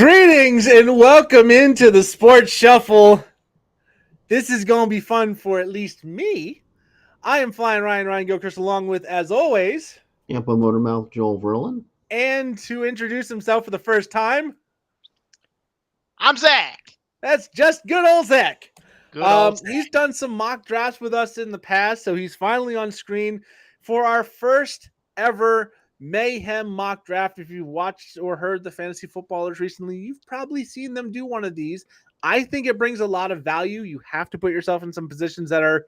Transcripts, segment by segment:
Greetings and welcome into the Sports Shuffle. This is going to be fun for at least me. I am Flying Ryan Gilchrist, along with, as always, Tampa Motormouth Joel Verlin. and to introduce himself for the first time, I'm Zach. that's just good old Zach. Good old Zach. He's done some mock drafts with us in the past, so he's finally on screen for our first ever Mayhem mock draft. If you've watched or heard the fantasy footballers recently, you've probably seen them do one of these. I think it brings a lot of value. You have to put yourself in some positions that are,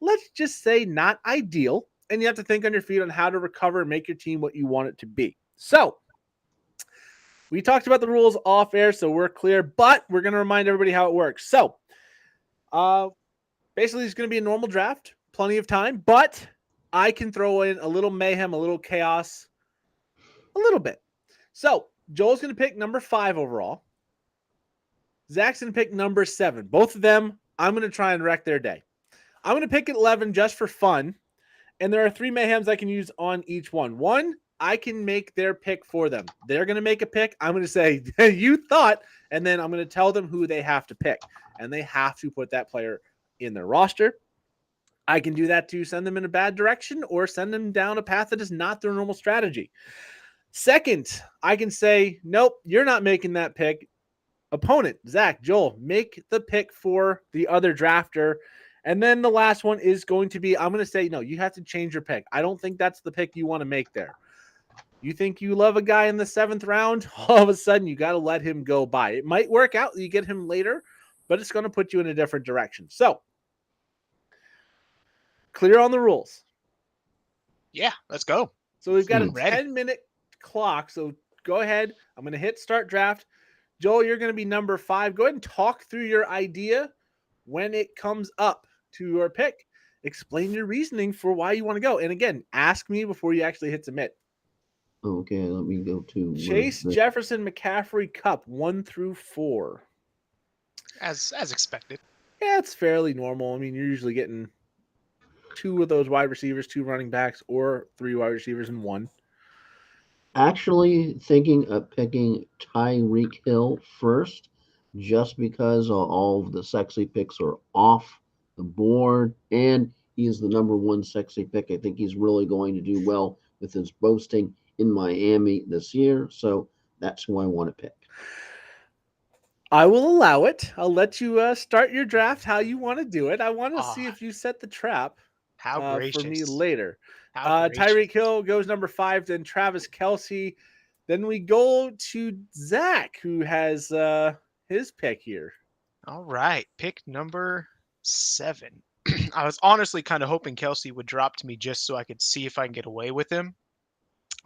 let's just say, not ideal, and you have to think on your feet on how to recover and make your team what you want it to be. So, we talked about the rules off air, so we're clear, but we're going to remind everybody how it works. So, basically, it's going to be a normal draft, plenty of time, but I can throw in a little mayhem, a little chaos, a little bit. So, Joel's going to pick number 5 overall. Zach's going to pick number 7. Both of them, I'm going to try and wreck their day. I'm going to pick 11 just for fun, and there are 3 mayhems I can use on each one. One, I can make their pick for them. They're going to make a pick. I'm going to say, you thought, and then I'm going to tell them who they have to pick, and they have to put that player in their roster. I can do that to send them in a bad direction or send them down a path that is not their normal strategy. Second, I can say, nope, you're not making that pick. Opponent, Zach, Joel, make the pick for the other drafter. And then the last one is going to be, I'm going to say, no, you have to change your pick. I don't think that's the pick you want to make there. You think you love a guy in the 7th round, all of a sudden you got to let him go by. It might work out, you get him later, but it's going to put you in a different direction. So, clear on the rules. Yeah, let's go. So we've got a 10-minute clock. So go ahead. I'm going to hit start draft. Joel, you're going to be number 5. Go ahead and talk through your idea when it comes up to your pick. Explain your reasoning for why you want to go. And again, ask me before you actually hit submit. Okay, let me go to Chase, Jefferson, McCaffrey, Cup, 1 through 4. As expected. Yeah, it's fairly normal. I mean, you're usually getting 2 of those wide receivers, 2 running backs, or 3 wide receivers and 1. Actually thinking of picking Tyreek Hill first, just because all of the sexy picks are off the board, and he is the number 1 sexy pick. I think he's really going to do well with his boasting in Miami this year, so that's who I want to pick. I will allow it. I'll let you start your draft how you want to do it. I want to see if you set the trap How gracious. for me later. How Tyreek Hill goes number 5, then Travis Kelce. Then we go to Zach, who has his pick here. All right, pick number 7. I was honestly kind of hoping Kelce would drop to me just so I could see if I can get away with him.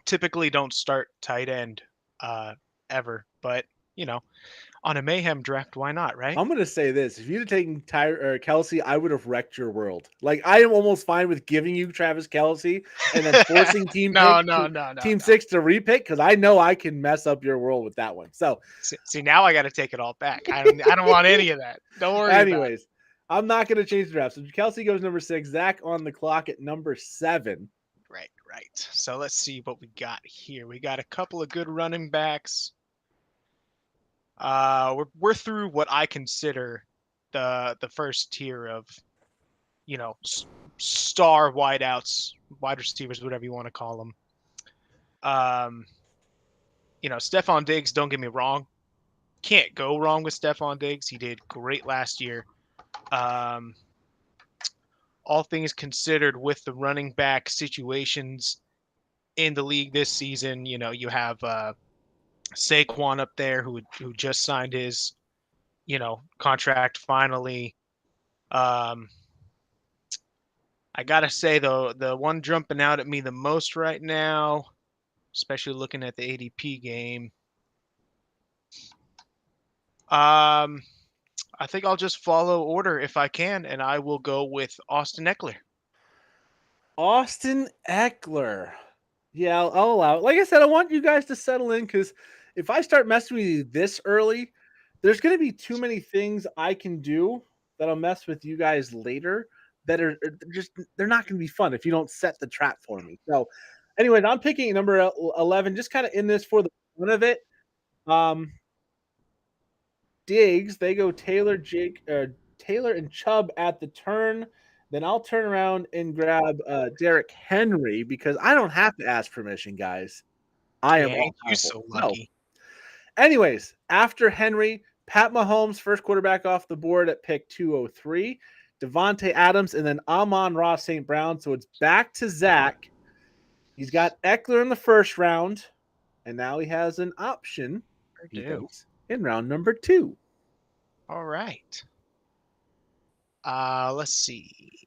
Typically don't start tight end ever, but, you know, on a Mayhem draft, why not, right? I'm going to say this. If you'd have taken Kelce, I would have wrecked your world. Like, I am almost fine with giving you Travis Kelce and then forcing Team 6 to repick, because I know I can mess up your world with that one. So, see now I got to take it all back. I don't want any of that. Don't worry. Anyways, I'm not going to change the draft. So Kelce goes number 6. Zach on the clock at number 7. Right. So let's see what we got here. We got a couple of good running backs. We're through what I consider the first tier of, you know, star wideouts, wide receivers, whatever you want to call them. You know, Stephon Diggs, don't get me wrong. Can't go wrong with Stephon Diggs. He did great last year. All things considered, with the running back situations in the league this season, you know, you have Saquon up there who just signed his, you know, contract finally. I gotta say though, the one jumping out at me the most right now, especially looking at the ADP game, I think I'll just follow order if I can, and I will go with Austin Eckler. Austin Eckler. Yeah, I'll allow it. Like I said, I want you guys to settle in, because if I start messing with you this early, there's going to be too many things I can do that'll mess with you guys later that are just, they're not going to be fun if you don't set the trap for me. So, anyways, I'm picking number 11, just kind of in this for the fun of it. Diggs. They go Taylor and Chubb at the turn. Then I'll turn around and grab Derrick Henry because I don't have to ask permission, guys. I am all Ain't you powerful. so So, lucky? anyways, after Henry, Pat Mahomes, first quarterback off the board at pick 203. Devontae Adams, and then Amon-Ra St. Brown. So it's back to Zach. He's got Eckler in the first round, and now he has an option. He Do. thinks in round number 2. All right. Let's see.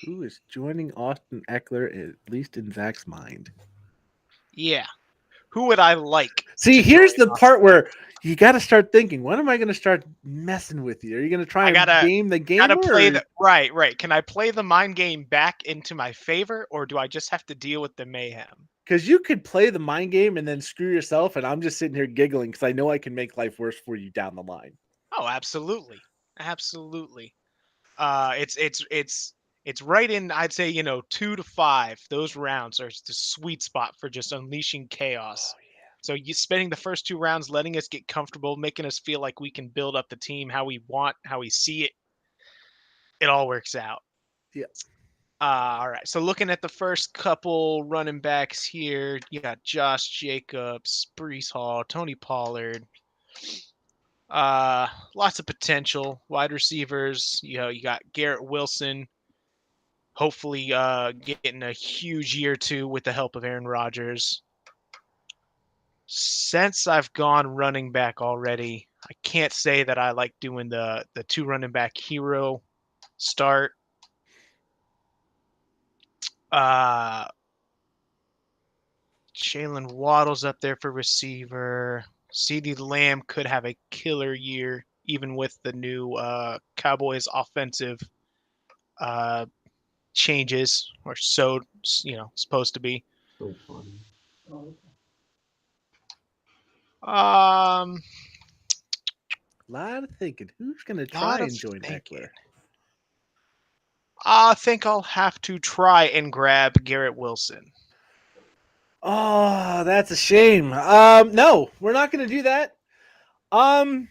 Who is joining Austin Eckler, at least in Zach's mind? Yeah. Who would I like? See, to here's join the Austin part where Eckler? you got to start thinking, when am I going to start messing with you? Are you going to try I and game the game? Gotta play the right. Can I play the mind game back into my favor, or do I just have to deal with the mayhem? Because you could play the mind game and then screw yourself, and I'm just sitting here giggling because I know I can make life worse for you down the line. Oh, absolutely. It's right in, I'd say, 2 to 5. Those rounds are the sweet spot for just unleashing chaos. Oh, yeah. So you spending the first 2 rounds letting us get comfortable, making us feel like we can build up the team how we want, how we see it. It all works out. Yeah. All right. So looking at the first couple running backs here, you got Josh Jacobs, Brees Hall, Tony Pollard. Lots of potential. Wide receivers, you got Garrett Wilson. Hopefully, getting a huge year 2 with the help of Aaron Rodgers. Since I've gone running back already, I can't say that I like doing the 2 running back hero start. Jalen Waddle's up there for receiver. CeeDee Lamb could have a killer year, even with the new Cowboys offensive changes, or so supposed to be. So funny. A lot of thinking. Who's going to try and join Eckler? I think I'll have to try and grab Garrett Wilson. Oh, that's a shame. No, we're not going to do that. I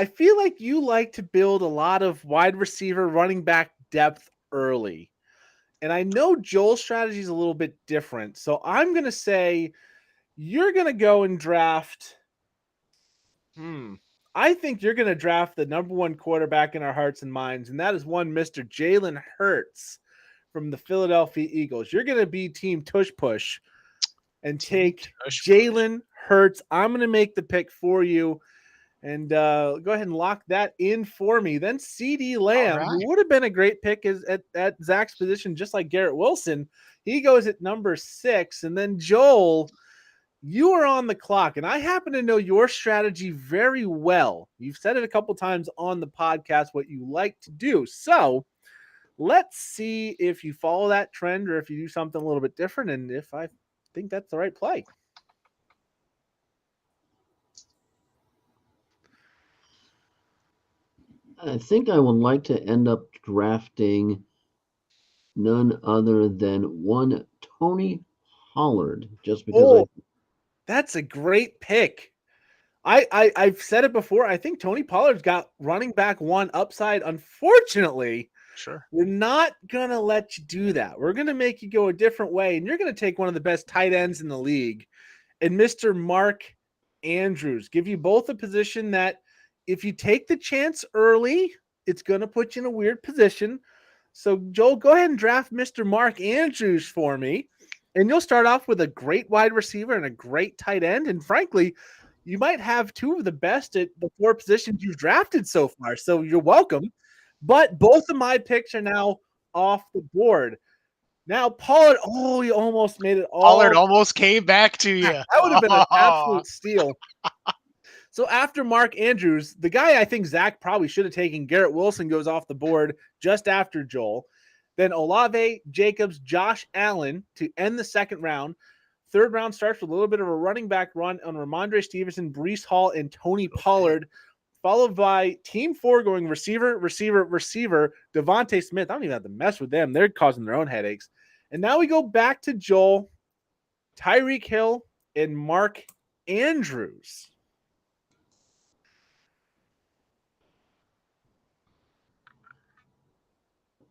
feel like you like to build a lot of wide receiver, running back depth early. And I know Joel's strategy is a little bit different. So I'm going to say you're going to go and draft. I think you're going to draft the number 1 quarterback in our hearts and minds, and that is one Mr. Jalen Hurts from the Philadelphia Eagles. You're going to be Team Tush Push and take Jalen Hurts. I'm going to make the pick for you. And go ahead and lock that in for me. Then CeeDee Lamb, who would have been a great pick at Zach's position, just like Garrett Wilson. He goes at number 6. And then Joel, you are on the clock. And I happen to know your strategy very well. You've said it a couple times on the podcast, what you like to do. So let's see if you follow that trend or if you do something a little bit different. And if I think that's the right play. I think I would like to end up drafting none other than one Tony Pollard, just because that's a great pick. I've said it before. I think Tony Pollard's got running back 1 upside. Unfortunately, we're not going to let you do that. We're going to make you go a different way, and you're going to take one of the best tight ends in the league, and Mr. Mark Andrews. Give you both a position that if you take the chance early, it's going to put you in a weird position. So, Joel, go ahead and draft Mr. Mark Andrews for me, and you'll start off with a great wide receiver and a great tight end. And frankly, you might have 2 of the best at the 4 positions you've drafted so far. So you're welcome. But both of my picks are now off the board. Now, Pollard, he almost made it all. Pollard almost came back to you. That would have been an absolute steal. So after Mark Andrews, the guy I think Zach probably should have taken, Garrett Wilson, goes off the board just after Joel. Then Olave, Jacobs, Josh Allen to end the second round. Third round starts with a little bit of a running back run on Ramondre Stevenson, Brees Hall, and Tony Pollard. followed by Team 4 going receiver, receiver, receiver, Devontae Smith. I don't even have to mess with them. They're causing their own headaches. And now we go back to Joel, Tyreek Hill, and Mark Andrews.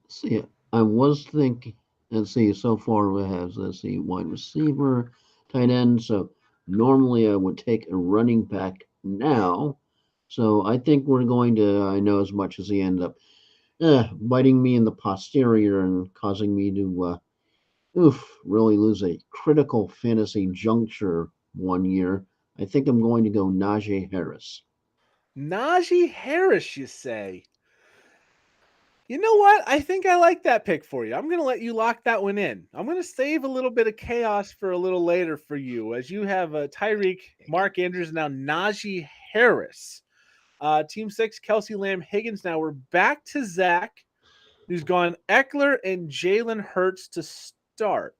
See, I was thinking, let's see, so far we have, let's see, wide receiver, tight end. So normally I would take a running back now. So I think we're going to, I know as much as he ended up biting me in the posterior and causing me to, really lose a critical fantasy juncture one year. I think I'm going to go Najee Harris. Najee Harris, you say? You know what? I think I like that pick for you. I'm going to let you lock that one in. I'm going to save a little bit of chaos for a little later for you, as you have Tyreek, Mark Andrews, now Najee Harris. Team 6, Kelsey Lamb, Higgins. Now we're back to Zach, who's gone Eckler and Jalen Hurts to start.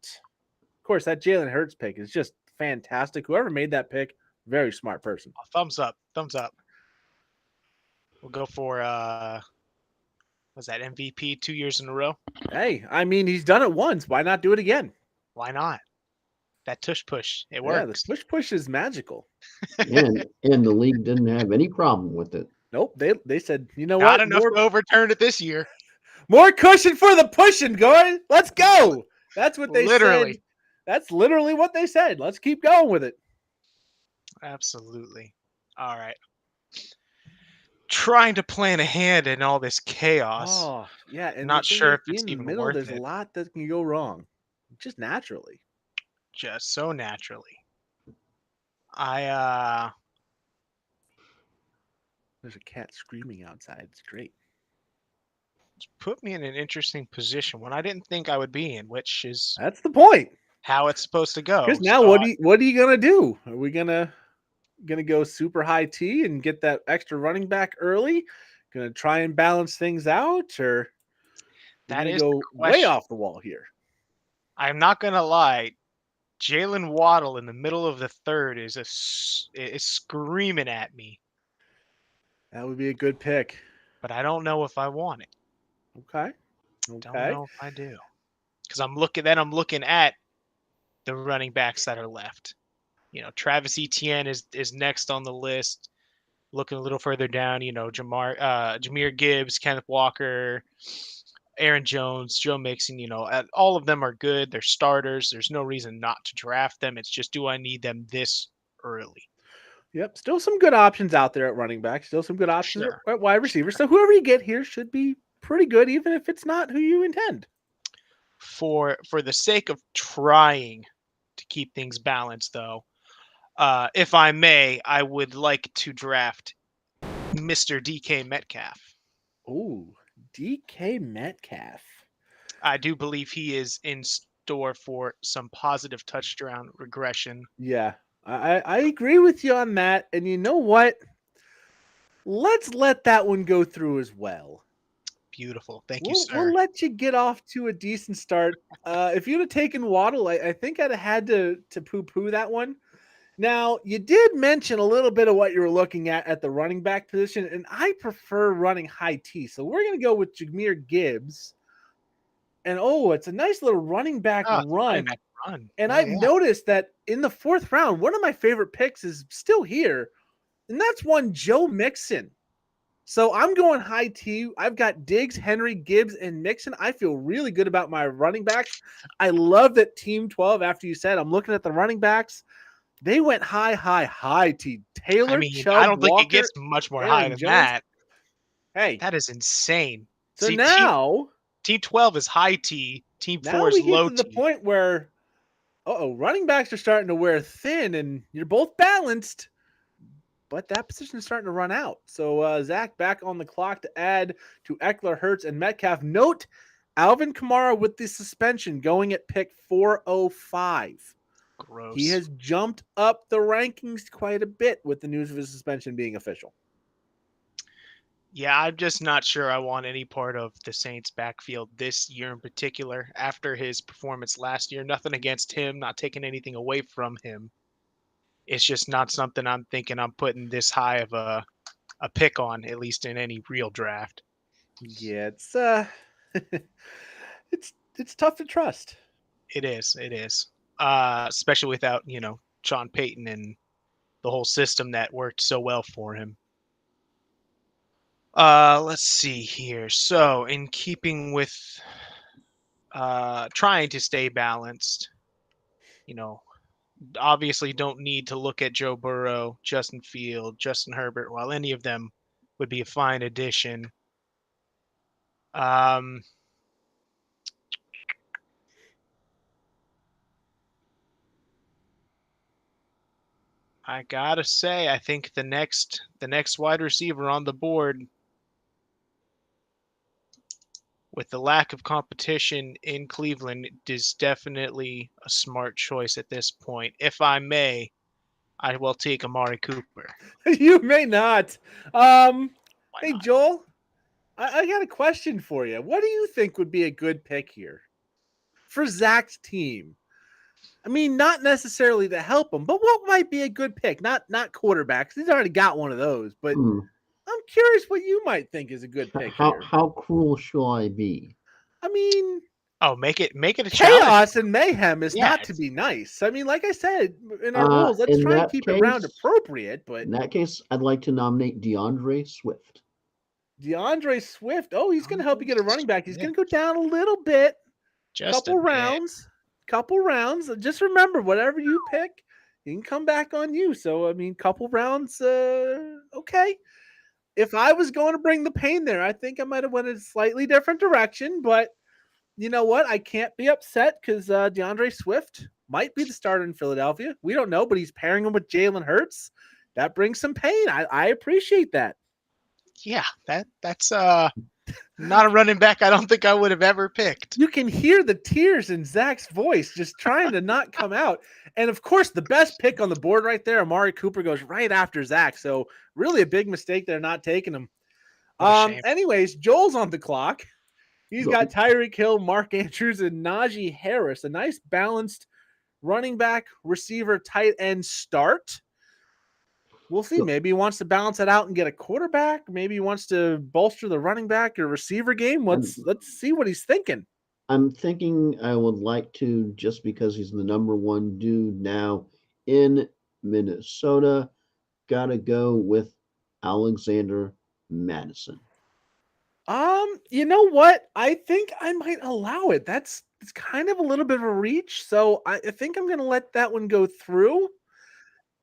Of course, that Jalen Hurts pick is just fantastic. Whoever made that pick, very smart person. Thumbs up. Thumbs up. We'll go for was that MVP 2 years in a row? Hey, I mean, he's done it once. Why not do it again? Why not? That tush push. It Yeah, works. the push is magical. And the league didn't have any problem with it. Nope, they said, you know Not what? enough to overturn it this year. More cushion for the pushing, Goran. Let's go. That's what they Literally. said. That's literally what they said. Let's keep going with it. Absolutely. All right. Trying to plan ahead in all this chaos. Oh, yeah. And Not the thing sure is, if it's in the even middle, worth there's it. a lot that can go wrong, just naturally. Just so naturally. There's a cat screaming outside. It's great. Put me in an interesting position when I didn't think I would be in, which is That's the point. how it's supposed to go. Because now, So what are you gonna do? Are we gonna go super high T and get that extra running back early? Gonna try and balance things out, or that gonna is go the way question. off the wall here? I'm not gonna lie. Jalen Waddle in the middle of the third is screaming at me, That would be a good pick. but I don't know if I want it. Okay. Don't know if I do, because I'm looking at the running backs that are left. You know, Travis Etienne is next on the list. Looking a little further down, you know, Jahmyr Gibbs, Kenneth Walker, Aaron Jones, Joe Mixon, you know, all of them are good. They're starters. There's no reason not to draft them. It's just, do I need them this early? Yep. Still some good options out there at running back. Still some good options Sure. at wide receiver. So whoever you get here should be pretty good, even if it's not who you intend. For the sake of trying to keep things balanced, though, if I may, I would like to draft Mr. DK Metcalf. Ooh, DK Metcalf. I do believe he is in store for some positive touchdown regression. Yeah, I agree with you on that. And you know what? Let's let that one go through as well. Beautiful. Thank you, We'll sir. let you get off to a decent start. If you'd have taken Waddle, I think I'd have had to poo-poo that one. Now, you did mention a little bit of what you were looking at the running back position, and I prefer running high T. So we're going to go with Jahmyr Gibbs. And, it's a nice little running back Oh, run. running back run. And Oh, I've yeah. noticed that in the 4th round, one of my favorite picks is still here, and that's one Joe Mixon. So I'm going high T. I've got Diggs, Henry, Gibbs, and Mixon. I feel really good about my running backs. I love that Team 12, after you said, I'm looking at the running backs. They went high T. Taylor, I mean, Chubb, I don't think Walker, it gets much more Aaron high than Jones. that. Hey, That is insane. so See, now Team 12 is high T. Team 4 we is low get to the T. point where, running backs are starting to wear thin, and you're both balanced, but that position is starting to run out. So, Zach, back on the clock to add to Eckler, Hurts, and Metcalf. Note, Alvin Kamara with the suspension going at pick 405. Gross. He has jumped up the rankings quite a bit with the news of his suspension being official. Yeah, I'm just not sure I want any part of the Saints backfield this year in particular. After his performance last year, nothing against him, not taking anything away from him. It's just not something I'm thinking I'm putting this high of a a pick on, at least in any real draft. Yeah, it's it's tough to trust. It is. It is. Especially without, Sean Payton and the whole system that worked so well for him. Let's see here. So, in keeping with trying to stay balanced, you know, obviously don't need to look at Joe Burrow, Justin Field, Justin Herbert, while any of them would be a fine addition. Um, I gotta say, I think the next wide receiver on the board, with the lack of competition in Cleveland, is definitely a smart choice at this point. If I may, I will take Amari Cooper. You may not. Why Hey not? Joel, I got a question for you. What do you think would be a good pick here for Zach's team? I mean, not necessarily to help him, but what might be a good pick? Not quarterbacks. He's already got one of those, but Hmm. I'm curious what you might think is a good pick How here. how cruel shall I be? I mean, Oh, make it a challenge. chaos and mayhem is Yeah, not to be nice. I mean, like I said in our rules, let's In try and that keep it round case, appropriate. But in that case, I'd like to nominate DeAndre Swift. DeAndre Swift, oh, he's going to help you get a running back. He's Yeah. going to go down a little bit, Just a couple bit. rounds. Just remember, whatever you pick, he can come back on you. So, I mean, couple rounds, okay. If I was going to bring the pain there, I think I might have went a slightly different direction. But you know what? I can't be upset because DeAndre Swift might be the starter in Philadelphia. We don't know, but he's pairing him with Jalen Hurts. That brings some pain. I appreciate that. Yeah, that's not a running back I don't think I would have ever picked. You can hear the tears in Zach's voice just trying to not come out. And of course, the best pick on the board right there, Amari Cooper, goes right after Zach. So really a big mistake they're not taking him. What a shame. Anyways, Joel's on the clock. He's Go. got Tyreek Hill, Mark Andrews, and Najee Harris. A nice balanced running back, receiver, tight end start. We'll see. Go. Maybe he wants to balance it out and get a quarterback. Maybe he wants to bolster the running back or receiver game. Let's see what he's thinking. I'm thinking I would like to, just because he's the number one dude now in Minnesota, gotta go with Alexander Madison. You know what? I think I might allow it. It's kind of a little bit of a reach, so I think I'm gonna let that one go through.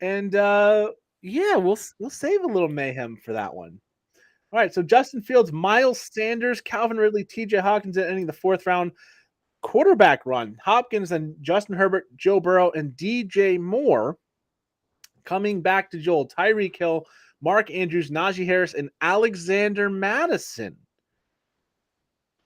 And yeah, we'll save a little mayhem for that one. All right, so Justin Fields, Miles Sanders, Calvin Ridley, TJ Hawkins ending the fourth round. Quarterback run: Hopkins and Justin Herbert, Joe Burrow, and DJ Moore. Coming back to Joel: Tyreek Hill, Mark Andrews, Najee Harris, and Alexander Madison.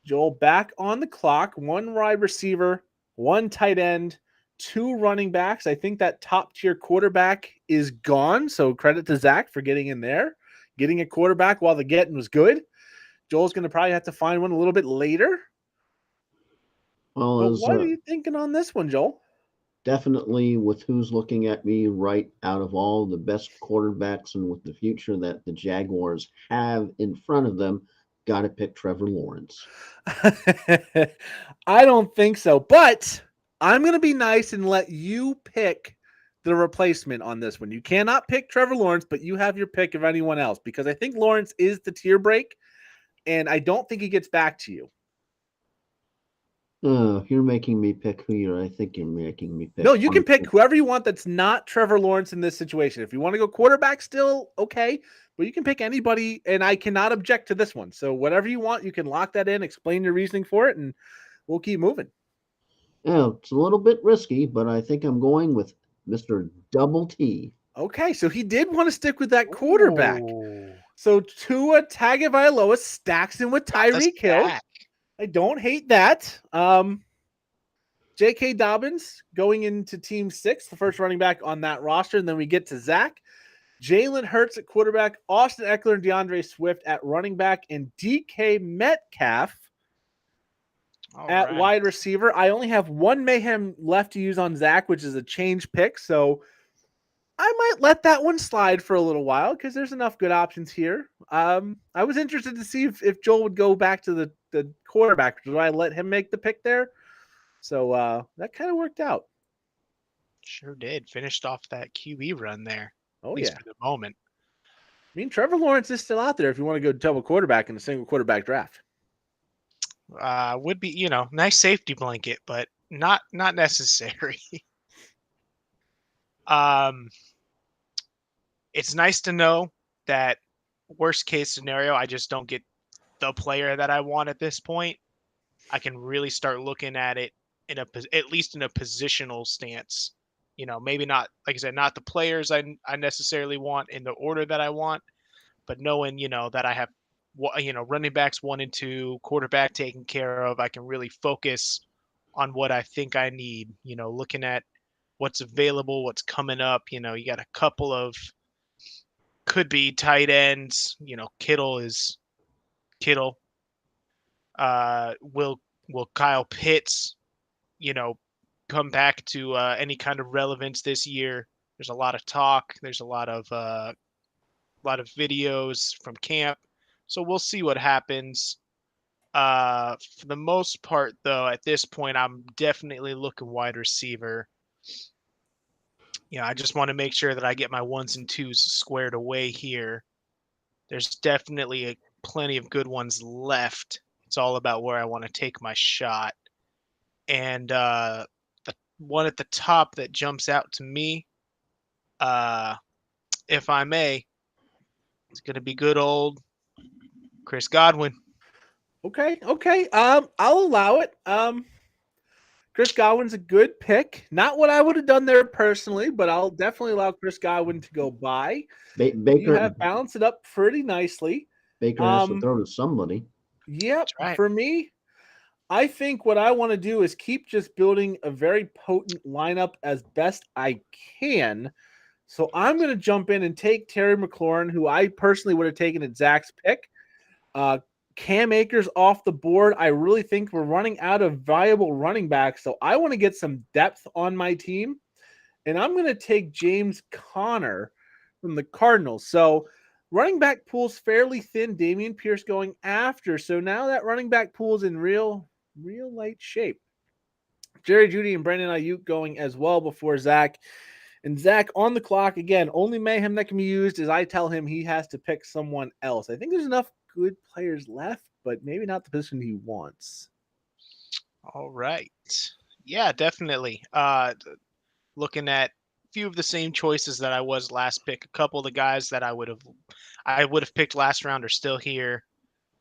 Joel back on the clock. One wide receiver, one tight end, two running backs. I think that top tier quarterback is gone. So credit to Zach for getting in there, getting a quarterback while the getting was good. Joel's going to probably have to find one a little bit later. Well, But what are you thinking on this one, Joel? Definitely with who's looking at me right out of all the best quarterbacks and with the future that the Jaguars have in front of them, got to pick Trevor Lawrence. I don't think so, but I'm going to be nice and let you pick the replacement on this one. You cannot pick Trevor Lawrence, but you have your pick of anyone else because I think Lawrence is the tier break, and I don't think he gets back to you. You're making me pick I think you're making me pick. No, you can pick whoever you want that's not Trevor Lawrence in this situation. If you want to go quarterback still, okay, but you can pick anybody, and I cannot object to this one. So whatever you want, you can lock that in, explain your reasoning for it, and we'll keep moving. Yeah, it's a little bit risky, but I think I'm going with Mr. Double T. Okay, so he did want to stick with that quarterback. Ooh. So Tua Tagovailoa stacks him with Tyreek Hill. I don't hate that. J.K. Dobbins going into Team 6, the first running back on that roster, and then we get to Zach. Jalen Hurts at quarterback, Austin Eckler and DeAndre Swift at running back, and DK Metcalf at wide receiver. I only have one Mayhem left to use on Zach, which is a change pick. So I might let that one slide for a little while because there's enough good options here. I was interested to see if Joel would go back to the quarterback. Do I let him make the pick there? So that kind of worked out. Sure did. Finished off that QB run there. Oh At least yeah. for the moment. I mean, Trevor Lawrence is still out there if you want to go double quarterback in a single quarterback draft. Would be, nice safety blanket, but not necessary. um, it's nice to know that worst case scenario, I just don't get the player that I want at this point. I can really start looking at it at least in a positional stance. Maybe not, like I said, not the players I necessarily want in the order that I want, but knowing, that I have, running backs 1 and 2, quarterback taken care of, I can really focus on what I think I need, looking at what's available, what's coming up. You got a couple of could be tight ends, Kittle is Kittle. Will Kyle Pitts, come back to any kind of relevance this year? There's a lot of talk. There's a lot of videos from camp, so we'll see what happens. For the most part, though, at this point, I'm definitely looking wide receiver. I just want to make sure that I get my 1s and 2s squared away here. There's definitely plenty of good ones left. It's all about where I want to take my shot. And the one at the top that jumps out to me, if I may, it's going to be good old Chris Godwin. Okay. I'll allow it. Chris Godwin's a good pick. Not what I would have done there personally, but I'll definitely allow Chris Godwin to go by. Baker, You have balanced it up pretty nicely. Baker has to throw to somebody. Yep. Right. For me, I think what I want to do is keep just building a very potent lineup as best I can. So I'm going to jump in and take Terry McLaurin, who I personally would have taken at Zach's pick. Cam Akers off the board. I really think we're running out of viable running backs. So I want to get some depth on my team. And I'm going to take James Conner from the Cardinals. So running back pool's fairly thin. Dameon Pierce going after. So now that running back pool's in real light shape. Jerry Jeudy and Brandon Ayuk going as well before Zach. And Zach on the clock again. Only Mayhem that can be used is I tell him he has to pick someone else. I think there's enough good players left, but maybe not the position he wants. All right. Yeah, definitely. Looking at a few of the same choices that I was last pick. A couple of the guys that I would have picked last round are still here.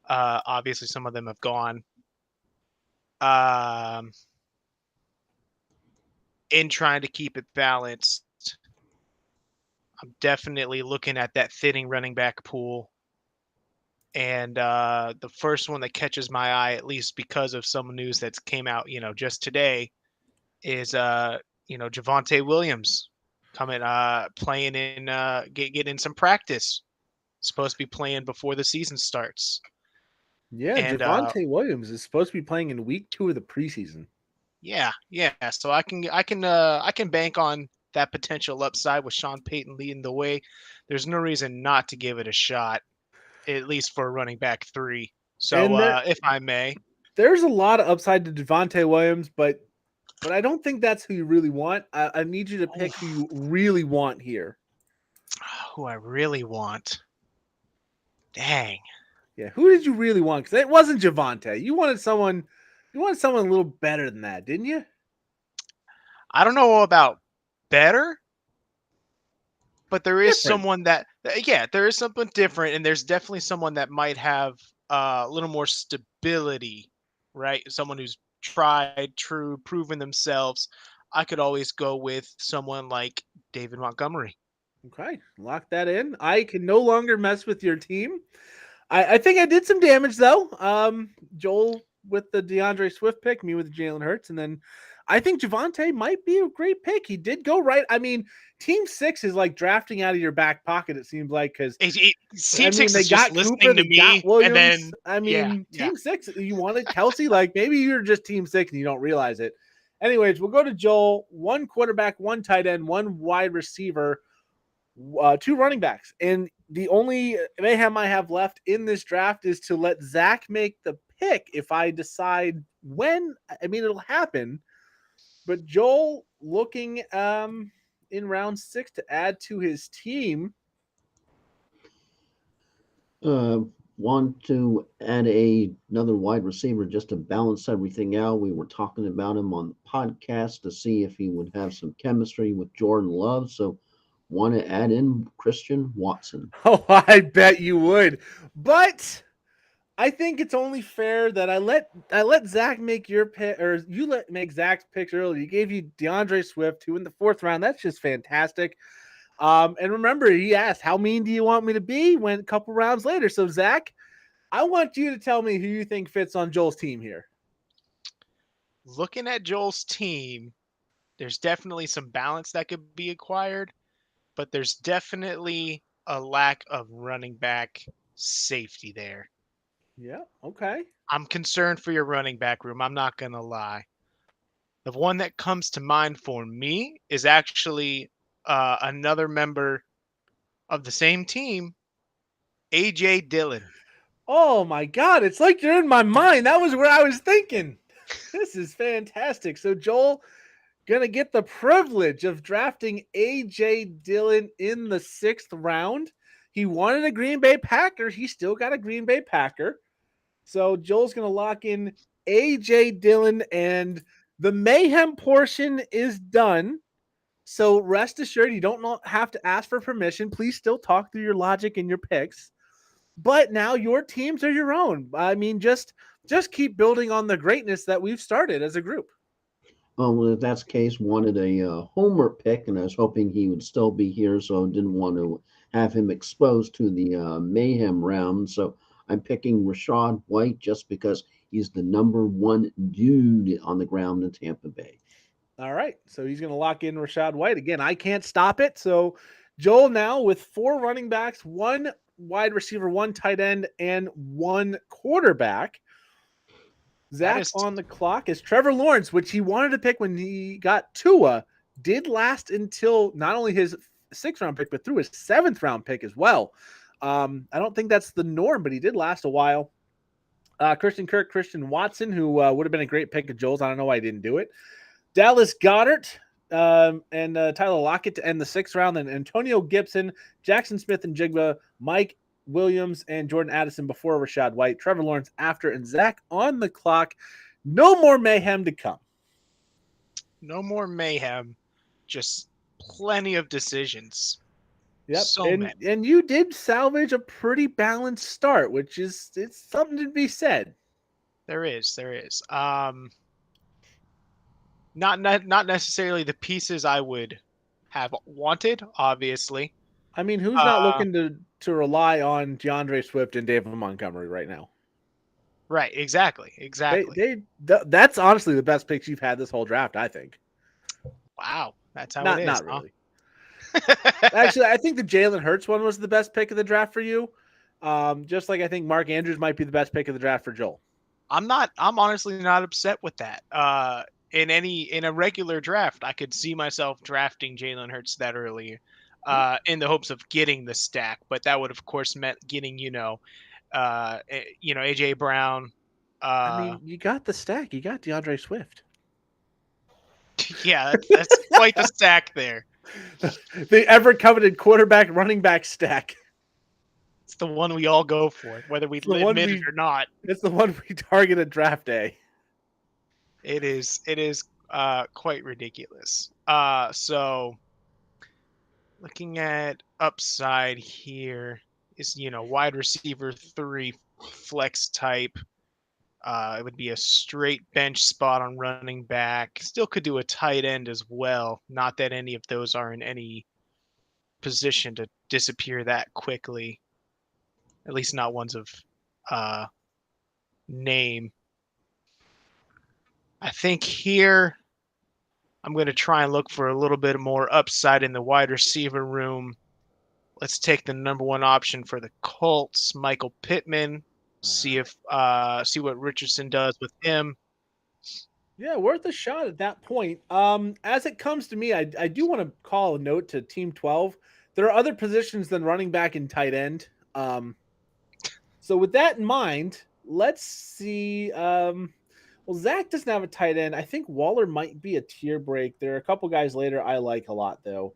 Obviously, some of them have gone. In trying to keep it balanced, I'm definitely looking at that thinning running back pool. And the first one that catches my eye, at least because of some news that's came out, just today, is Javonte Williams coming, playing in, getting some practice. Supposed to be playing before the season starts. Yeah, and Javonte Williams is supposed to be playing in week 2 of the preseason. Yeah. So I can bank on that potential upside with Sean Payton leading the way. There's no reason not to give it a shot, at least for running back 3. So if I may, there's a lot of upside to Javonte Williams, but I don't think that's who you really want. I need you to pick who you really want here. Who I really want. Dang. Yeah, who did you really want? Because it wasn't Javonte. You wanted someone a little better than that, didn't you? I don't know about better, but there is Different. someone that, there is something different, and there's definitely someone that might have a little more stability, right? Someone who's tried, true, proven themselves. I could always go with someone like David Montgomery. Okay, lock that in. I can no longer mess with your team. I think I did some damage though. Joel with the DeAndre Swift pick, me with Jalen Hurts, and then I think Javonte might be a great pick. He did go right. I mean, Team 6 is like drafting out of your back pocket. It seems like because Team 6 they is got just listening Cooper, to they me, got Williams. and then I mean, Team 6, you wanted Kelsey. Like maybe you're just Team 6 and you don't realize it. Anyways, we'll go to Joel. 1 quarterback, 1 tight end, 1 wide receiver. two running backs. And the only mayhem I have left in this draft is to let Zach make the pick if I decide when. I mean, it'll happen. But Joel looking in round 6 to add to his team. Want to add another wide receiver just to balance everything out. We were talking about him on the podcast to see if he would have some chemistry with Jordan Love. So want to add in Christian Watson. Oh, I bet you would. But I think it's only fair that I let Zach make your pick, or you make Zach's picks early. He gave you DeAndre Swift, who in the 4th round. That's just fantastic. And remember, he asked, "How mean do you want me to be?" Went a couple rounds later. So Zach, I want you to tell me who you think fits on Joel's team here. Looking at Joel's team, there's definitely some balance that could be acquired, but there's definitely a lack of running back safety there. Yeah, okay. I'm concerned for your running back room. I'm not going to lie. The one that comes to mind for me is actually another member of the same team, AJ Dillon. Oh my God, it's like you're in my mind. That was where I was thinking. This is fantastic. So Joel gonna get the privilege of drafting AJ Dillon in the 6th round. He wanted a Green Bay Packer. He still got a Green Bay Packer. So Joel's gonna lock in AJ Dillon, and the mayhem portion is done. So rest assured, you don't have to ask for permission. Please still talk through your logic and your picks. But now your teams are your own. I mean, just keep building on the greatness that we've started as a group. Well, if that's the case, wanted a homer pick, and I was hoping he would still be here, so didn't want to have him exposed to the mayhem round. So I'm picking Rashad White just because he's the number 1 dude on the ground in Tampa Bay. All right. So he's going to lock in Rashad White. Again, I can't stop it. So Joel now with 4 running backs, 1 wide receiver, 1 tight end, and 1 quarterback. Zach on the clock is Trevor Lawrence, which he wanted to pick when he got Tua, did last until not only his 6th round pick, but through his 7th round pick as well. I don't think that's the norm, but he did last a while. Christian Kirk, Christian Watson, who would have been a great pick of Joel's. I don't know why he didn't do it. Dallas Goedert and Tyler Lockett to end the 6th round. Then Antonio Gibson, Jackson Smith and Jigba, Mike Williams, and Jordan Addison before Rashad White, Trevor Lawrence after, and Zach on the clock. No more mayhem to come. No more mayhem. Just plenty of decisions. Yep. So many. And you did salvage a pretty balanced start, which is it's something to be said. There is. Not necessarily the pieces I would have wanted, obviously. I mean, who's not looking to rely on DeAndre Swift and David Montgomery right now? Right, exactly. That's honestly the best picks you've had this whole draft, I think. Wow, that's how it is. Not really. Actually, I think the Jalen Hurts one was the best pick of the draft for you. Just like I think Mark Andrews might be the best pick of the draft for Joel. I'm honestly not upset with that. In a regular draft, I could see myself drafting Jalen Hurts that early, in the hopes of getting the stack. But that would, of course, meant getting AJ Brown. I mean, you got the stack. You got DeAndre Swift. Yeah, that's quite the stack there. The ever coveted quarterback running back stack. It's the one we all go for, whether we admit it or not. It's the one we target at draft day. It is quite ridiculous. So looking at upside here is, wide receiver 3 flex type. It would be a straight bench spot on running back. Still could do a tight end as well. Not that any of those are in any position to disappear that quickly. At least not ones of name. I think here I'm going to try and look for a little bit more upside in the wide receiver room. Let's take the number 1 option for the Colts, Michael Pittman. See what Richardson does with him. Yeah, worth a shot at that point. As it comes to me, I do want to call a note to Team 12 there are other positions than running back and tight end. So with that in mind, let's see. Well, Zach doesn't have a tight end. I think Waller might be a tier break. There are a couple guys later I like a lot though.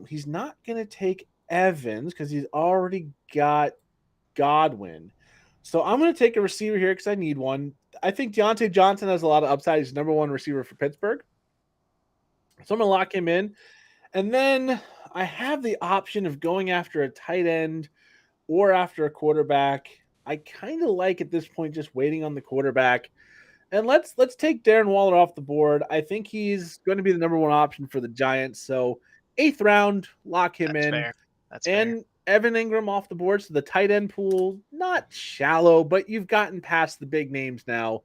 He's not gonna take Evans because he's already got Godwin. So I'm gonna take a receiver here because I need one. I think Deontay Johnson has a lot of upside. He's number one receiver for Pittsburgh. So I'm gonna lock him in. And then I have the option of going after a tight end or after a quarterback. I kind of like at this point just waiting on the quarterback. And let's take Darren Waller off the board. I think he's going to be the number one option for the Giants. So 8th round, lock him That's in. fair. That's fair. And Evan Ingram off the board. So the tight end pool, not shallow, but you've gotten past the big names now.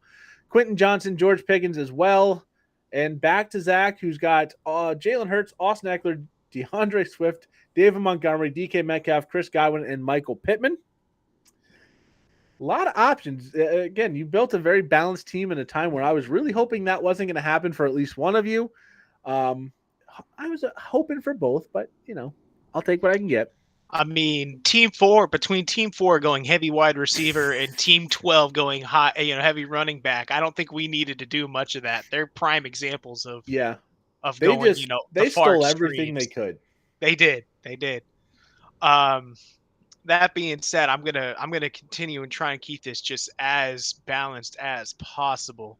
Quentin Johnson, George Pickens as well. And back to Zach, who's got Jalen Hurts, Austin Eckler, DeAndre Swift, David Montgomery, DK Metcalf, Chris Godwin, and Michael Pittman. A lot of options. Again, you built a very balanced team in a time where I was really hoping that wasn't going to happen for at least one of you. I was hoping for both, but, I'll take what I can get. I mean, between team 4 going heavy wide receiver and team 12 going high, heavy running back, I don't think we needed to do much of that. They're prime examples of they going, they the far stole everything extremes. they could. They did. That being said, I'm gonna continue and try and keep this just as balanced as possible.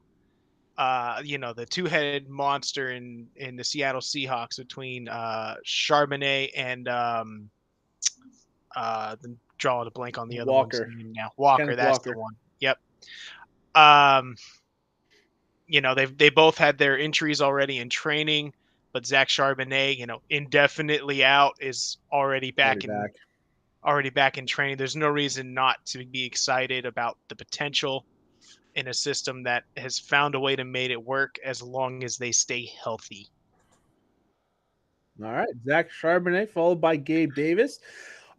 The two-headed monster in the Seattle Seahawks between Charbonnet and drawing a blank on the other Walker. one's name now. Walker, Kenneth that's Walker. the one. Yep. They both had their injuries already in training, but Zach Charbonnet, indefinitely out, is already back in training. There's no reason not to be excited about the potential in a system that has found a way to make it work as long as they stay healthy. All right, Zach Charbonnet followed by Gabe Davis.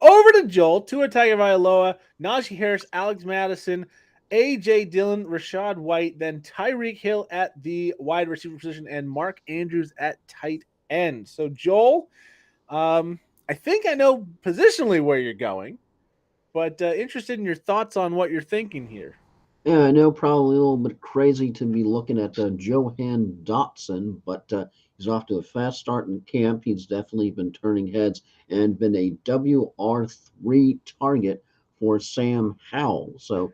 Over to Joel, Tua Tagovailoa, Najee Harris, Alex Madison, A.J. Dillon, Rashad White, then Tyreek Hill at the wide receiver position, and Mark Andrews at tight end. So, Joel, I think I know positionally where you're going, but interested in your thoughts on what you're thinking here. Yeah, I know, probably a little bit crazy to be looking at Johan Dotson, but he's off to a fast start in camp. He's definitely been turning heads and been a WR3 target for Sam Howell. So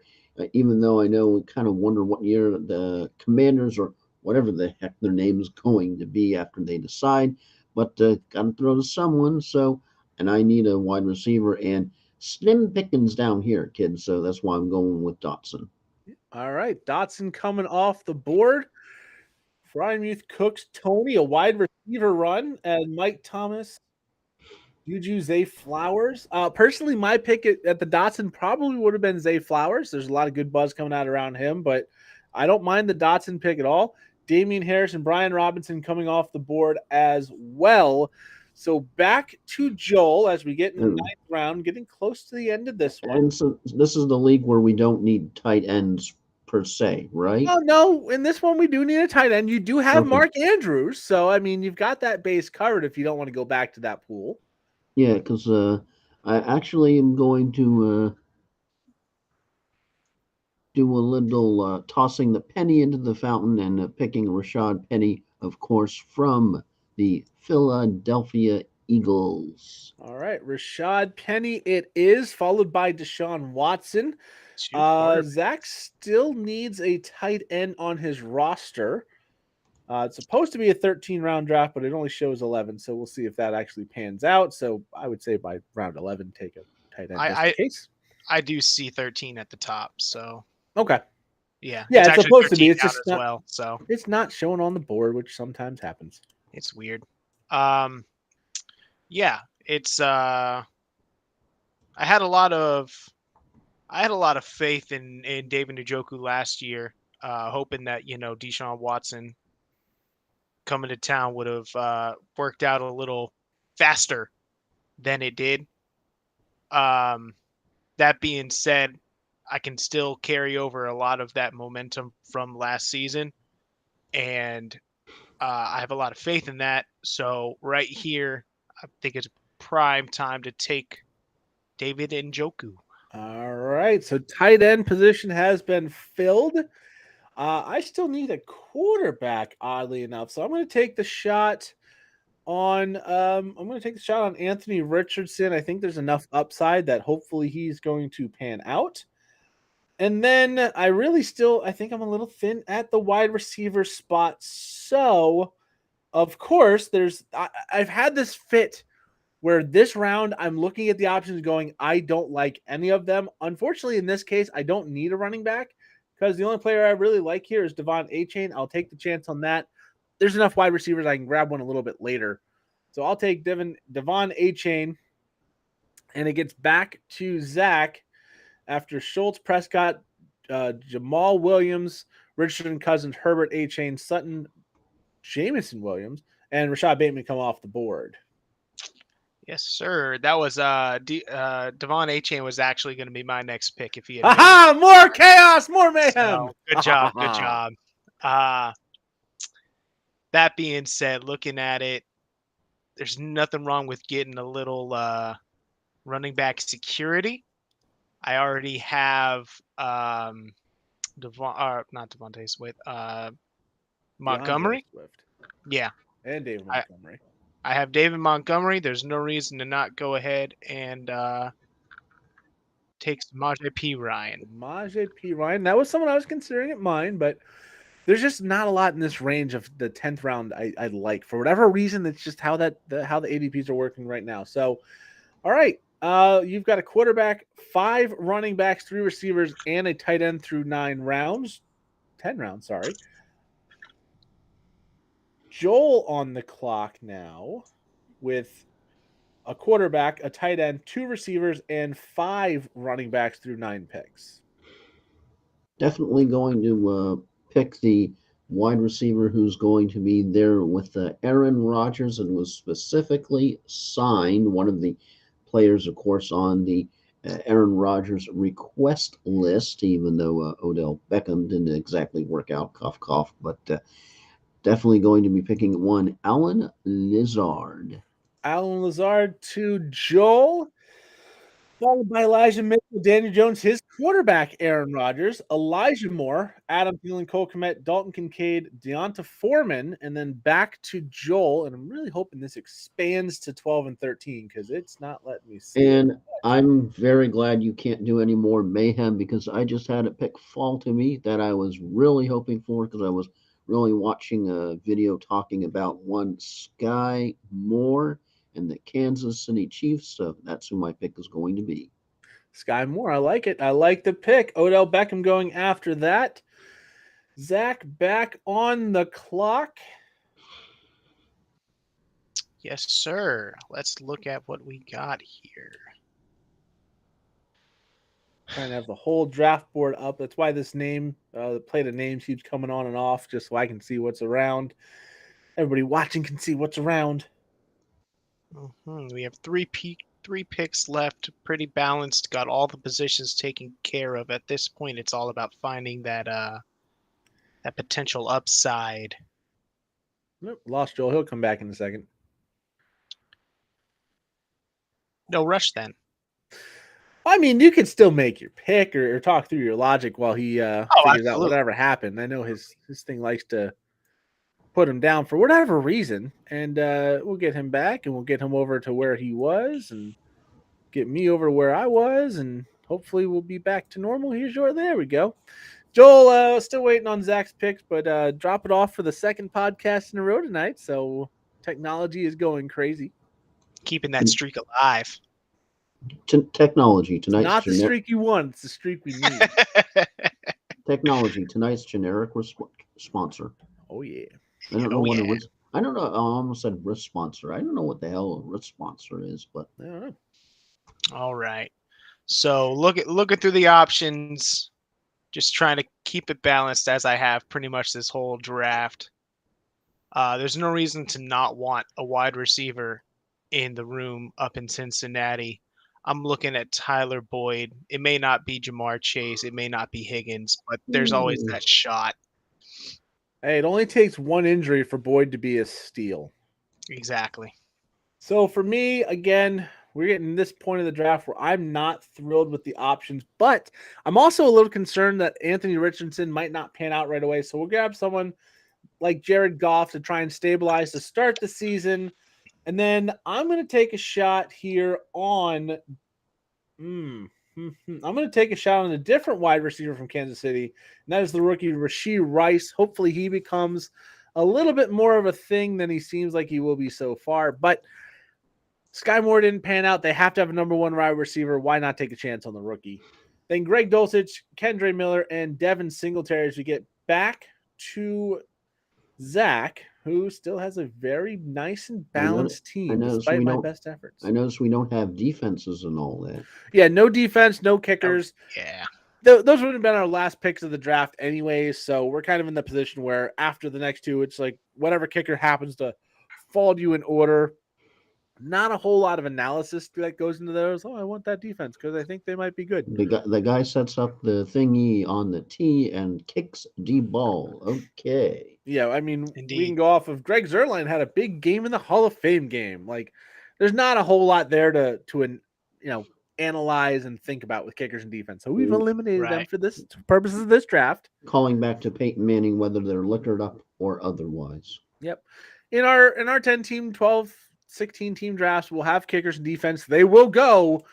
even though I know we kind of wonder what year the Commanders or whatever the heck their name is going to be after they decide, but got to throw to someone. So, and I need a wide receiver and slim pickings down here, kids. So that's why I'm going with Dotson. All right, Dotson coming off the board. Frymuth Cooks Tony, a wide receiver run, and Mike Thomas, Juju, Zay Flowers. Personally, my pick at the Dotson probably would have been Zay Flowers. There's a lot of good buzz coming out around him, but I don't mind the Dotson pick at all. Damian Harris and Brian Robinson coming off the board as well. So back to Joel as we get in the 9th round, getting close to the end of this one. And so this is the league where we don't need tight ends per se, right? Oh, no. In this one, we do need a tight end. You do have Mark Andrews. So, I mean, you've got that base covered if you don't want to go back to that pool. Yeah, because I actually am going to do a little tossing the penny into the fountain and picking Rashad Penny, of course, from the Philadelphia Eagles. All right. Rashad Penny it is, followed by Deshaun Watson. Zach still needs a tight end on his roster. It's supposed to be a 13-round draft, but it only shows 11, so we'll see if that actually pans out. So I would say by round 11, take a tight end just in case. I do see 13 at the top, so okay. Yeah, it's supposed to be. It's just as well, so it's not shown on the board, which sometimes happens. It's weird. Yeah, it's I had a lot of faith in David Njoku last year, hoping that Deshaun Watson coming to town would have worked out a little faster than it did. That being said, I can still carry over a lot of that momentum from last season, and I have a lot of faith in that. So right here, I think it's prime time to take David Njoku. All right. So tight end position has been filled. I still need a quarterback, oddly enough. So I'm going to take the shot on Anthony Richardson. I think there's enough upside that hopefully he's going to pan out. And then I think I'm a little thin at the wide receiver spot. So, of course, I've had this fit where this round I'm looking at the options going, I don't like any of them. Unfortunately, in this case, I don't need a running back because the only player I really like here is Devon Achane. I'll take the chance on that. There's enough wide receivers I can grab one a little bit later. So I'll take Devon Achane, and it gets back to Zach after Schultz, Prescott, Jamal Williams, Richardson, Cousins, Herbert, Achane, Sutton, Jamison Williams, and Rashad Bateman come off the board. Yes, sir. That was Devon Achane was actually going to be my next pick if he had. Aha! More chaos, more mayhem. So, good job, good job. That being said, looking at it, there's nothing wrong with getting a little running back security. I already have not Devontae Swift, Montgomery. Swift. Yeah, and David Montgomery. I have David Montgomery. There's no reason to not go ahead and take Samaje P. Ryan. That was someone I was considering at mine, but there's just not a lot in this range of the 10th round I like. For whatever reason, that's just how the ADPs are working right now. So, all right. You've got a quarterback, 5 running backs, 3 receivers, and a tight end through 10 rounds, sorry. Joel on the clock now with a quarterback, a tight end, 2 receivers, and 5 running backs through 9 picks. Definitely going to pick the wide receiver who's going to be there with Aaron Rodgers and was specifically signed, one of the players, of course, on the Aaron Rodgers request list, even though Odell Beckham didn't exactly work out, cough, cough, but definitely going to be picking one, Allen Lazard. Allen Lazard to Joel, followed by Elijah Mitchell, Daniel Jones, his quarterback, Aaron Rodgers, Elijah Moore, Adam Thielen, Cole Kmet, Dalton Kincaid, Deonta Foreman, and then back to Joel. And I'm really hoping this expands to 12 and 13 because it's not letting me see. And I'm very glad you can't do any more mayhem because I just had a pick fall to me that I was really hoping for because I was really watching a video talking about one Sky Moore and the Kansas City Chiefs. So that's who my pick is going to be. Sky Moore. I like it. I like the pick. Odell Beckham going after that. Zach back on the clock. Yes, sir. Let's look at what we got here. Trying to have the whole draft board up. That's why this name, the plate of names keeps coming on and off, just so I can see what's around. Everybody watching can see what's around. We have three picks left. Pretty balanced. Got all the positions taken care of. At this point, it's all about finding that that potential upside. Nope, lost Joel. He'll come back in a second. No rush then. I mean, you could still make your pick or talk through your logic while he figures out whatever happened. I know his thing likes to put him down for whatever reason, and we'll get him back, and we'll get him over to where he was, and get me over where I was, and hopefully we'll be back to normal. There we go. Joel, still waiting on Zach's picks, but drop it off for the second podcast in a row tonight, so technology is going crazy. Keeping that streak alive. Technology tonight's not the streak you want, it's the streak we need. Technology tonight's generic sponsor. Oh yeah. I don't know what it was. I don't know. I almost said risk sponsor. I don't know what the hell a risk sponsor is, but I don't know. All right. So looking through the options, just trying to keep it balanced as I have pretty much this whole draft. There's no reason to not want a wide receiver in the room up in Cincinnati. I'm looking at Tyler Boyd. It may not be Jamar Chase. It may not be Higgins, but there's always that shot. Hey, it only takes one injury for Boyd to be a steal. Exactly. So for me, again, we're getting this point of the draft where I'm not thrilled with the options, but I'm also a little concerned that Anthony Richardson might not pan out right away. So we'll grab someone like Jared Goff to try and stabilize to start the season. And then I'm going to take a shot here on. I'm going to take a shot on a different wide receiver from Kansas City, and that is the rookie Rashee Rice. Hopefully, he becomes a little bit more of a thing than he seems like he will be so far. But Sky Moore didn't pan out. They have to have a number one wide receiver. Why not take a chance on the rookie? Then Greg Dulcich, Kendre Miller, and Devin Singletary as we get back to Zach, who still has a very nice and balanced team despite my best efforts. I notice we don't have defenses and all that. Yeah, no defense, no kickers. Yeah. Those would have been our last picks of the draft anyways, so we're kind of in the position where after the next two, it's like whatever kicker happens to fall to you in order. Not a whole lot of analysis that goes into those. Oh, I want that defense because I think they might be good. The guy sets up the thingy on the tee and kicks the ball. Okay. Yeah, I mean, Indeed. we can go off of Greg Zuerlein had a big game in the Hall of Fame game. Like, there's not a whole lot there to analyze and think about with kickers and defense. So we've eliminated them for this purposes of this draft. Calling back to Peyton Manning, whether they're liquored up or otherwise. Yep. In our 10 team, 12, 16 team drafts, we'll have kickers and defense. They will go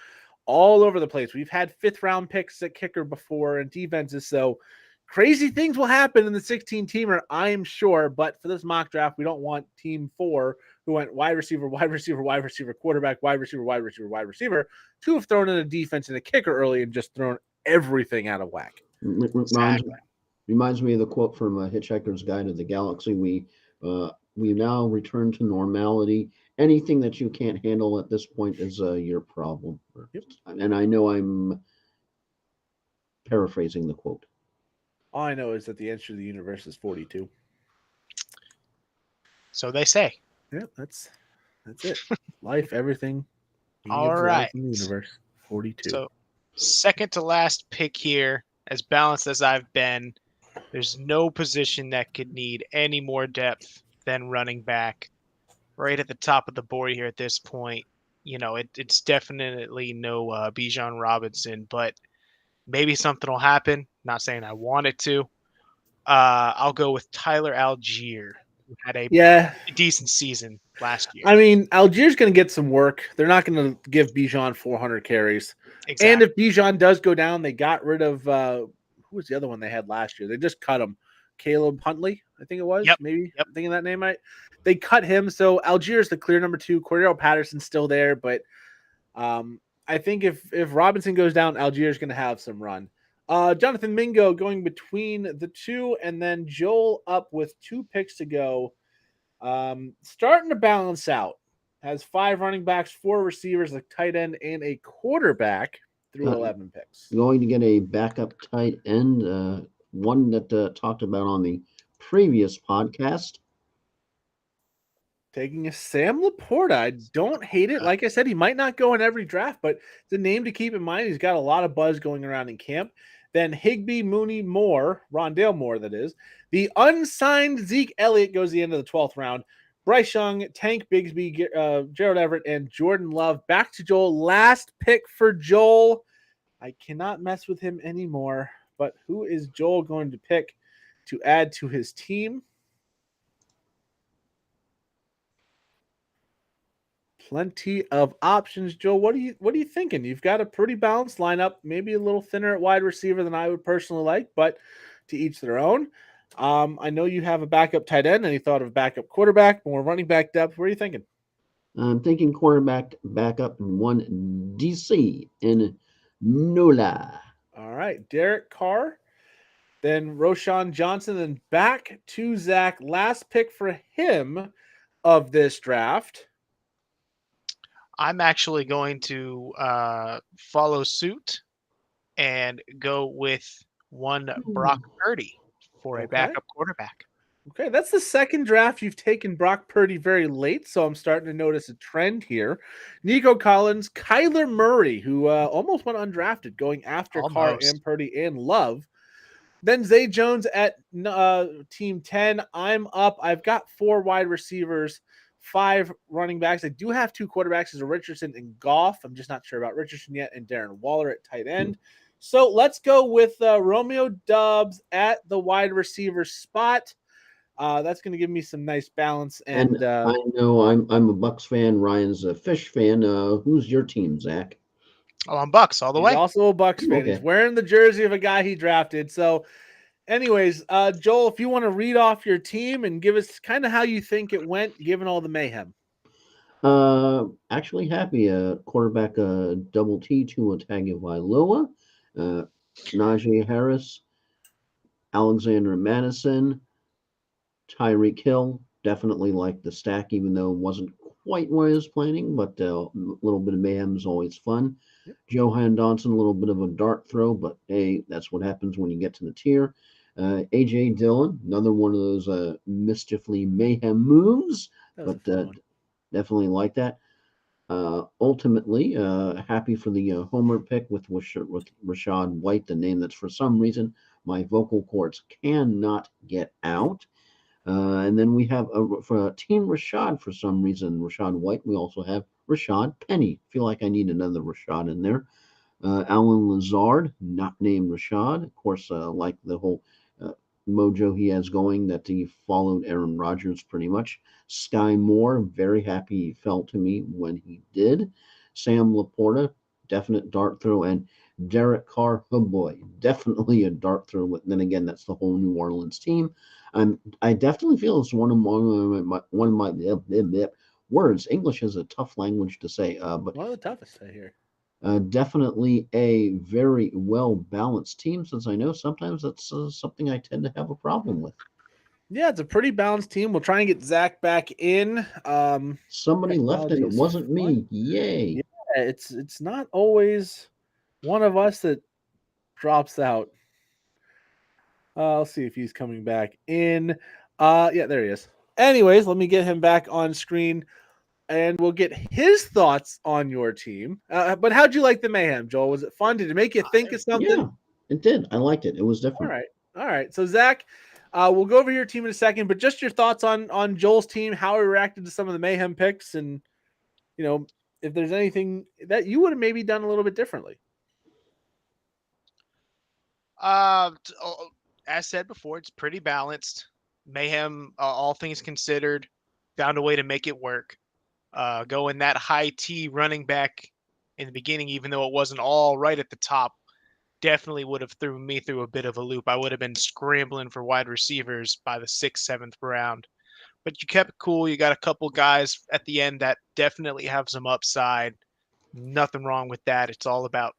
all over the place. We've had 5th round picks at kicker before and defenses. So crazy things will happen in the 16 teamer, I am sure. But for this mock draft, we don't want team 4 who went wide receiver, quarterback, wide receiver, to have thrown in a defense and a kicker early and just thrown everything out of whack. Reminds me of the quote from Hitchhiker's Guide to the Galaxy. We now return to normality. Anything that you can't handle at this point is your problem. Yep. And I know I'm paraphrasing the quote. All I know is that the answer to the universe is 42. So they say. Yeah, that's it. Life, everything. All right. In the universe, 42. So second to last pick here, as balanced as I've been, there's no position that could need any more depth than running back. Right at the top of the board here at this point, it's definitely no Bijan Robinson, but maybe something will happen. Not saying I want it to. I'll go with Tyler Algier, who had a decent season last year. I mean, Algier's going to get some work. They're not going to give Bijan 400 carries. Exactly. And if Bijan does go down, they got rid of who was the other one they had last year? They just cut him. Caleb Huntley, I think it was. Yep. Maybe. Yep. I'm thinking that name right. They cut him, so Algier's the clear number 2. Cordero Patterson's still there, but I think if Robinson goes down, Algier's going to have some run. Jonathan Mingo going between the two, and then Joel up with 2 picks to go. Starting to balance out. Has 5 running backs, 4 receivers, a tight end, and a quarterback through 11 picks. Going to get a backup tight end, one that talked about on the previous podcast. Taking a Sam Laporta. I don't hate it. Like I said, he might not go in every draft, but it's a name to keep in mind. He's got a lot of buzz going around in camp. Then Higbee, Mooney, Moore, Rondale Moore, that is. The unsigned Zeke Elliott goes the end of the 12th round. Bryce Young, Tank Bigsby, Gerald Everett, and Jordan Love. Back to Joel. Last pick for Joel. I cannot mess with him anymore. But who is Joel going to pick to add to his team? Plenty of options, Joel. What are you thinking? You've got a pretty balanced lineup, maybe a little thinner at wide receiver than I would personally like, but to each their own. I know you have a backup tight end, and you thought of a backup quarterback, more running back depth. What are you thinking? I'm thinking quarterback backup and 1 DC in Nula. All right, Derek Carr, then Roshan Johnson, then back to Zach. Last pick for him of this draft. I'm actually going to follow suit and go with one Brock Purdy for a backup quarterback. Okay, that's the second draft you've taken Brock Purdy very late, so I'm starting to notice a trend here. Nico Collins, Kyler Murray, who almost went undrafted, going after Carr and Purdy and Love. Then Zay Jones at team 10. I'm up. I've got 4 wide receivers 5 running backs. I do have 2 quarterbacks as Richardson and Goff. I'm just not sure about Richardson yet, and Darren Waller at tight end. So let's go with Romeo Doubs at the wide receiver spot. That's going to give me some nice balance. And I know I'm a Bucks fan. Ryan's a Fish fan. Who's your team, Zach? Oh, I'm Bucks all the he's way. also a Bucks fan. Okay. He's wearing the jersey of a guy he drafted. So anyways, Joel, if you want to read off your team and give us kind of how you think it went, given all the mayhem. Actually happy. Quarterback, double T, Tua Tagovailoa, Najee Harris, Alexander Madison, Tyreek Hill. Definitely like the stack, even though it wasn't quite what I was planning, but a little bit of mayhem is always fun. Yep. Johan Dotson, a little bit of a dart throw, but hey, that's what happens when you get to the tier. AJ Dillon, another one of those mischiefly mayhem moves, That was but a fun one. definitely like that. Ultimately, happy for the homer pick with Rashad White, the name that's for some reason my vocal cords cannot get out. And then we have for Team Rashad for some reason, Rashad White. We also have Rashad Penny. Feel like I need another Rashad in there. Alan Lazard, not named Rashad. Of course, like the whole mojo he has going, that he followed Aaron Rodgers pretty much. Sky Moore, very happy he fell to me when he did. Sam Laporta, definite dart throw. And Derek Carr, oh boy, definitely a dart throw. But then again, that's the whole New Orleans team. I definitely feel it's one of my words. English is a tough language to say, but One of the toughest I hear. definitely a very well balanced team. Since I know sometimes that's something I tend to have a problem with. Yeah, it's a pretty balanced team. We'll try and get Zach back in. Somebody left and Technology it is wasn't fun. me. Yay! Yeah, it's not always one of us that drops out. I'll see if he's coming back in. Yeah, there he is. Anyways, let me get him back on screen, and we'll get his thoughts on your team. But how'd you like the mayhem, Joel? Was it fun? Did it make you think of something? Yeah, it did. I liked it. It was All different. right, all right. So Zach, we'll go over your team in a second, but just your thoughts on Joel's team, how he reacted to some of the mayhem picks, and if there's anything that you would have maybe done a little bit differently. As said before, it's pretty balanced. Mayhem, all things considered, found a way to make it work. Going that high T running back in the beginning, even though it wasn't all right at the top, definitely would have threw me through a bit of a loop. I would have been scrambling for wide receivers by the 6th, 7th round. But you kept it cool. You got a couple guys at the end that definitely have some upside. Nothing wrong with that. It's all about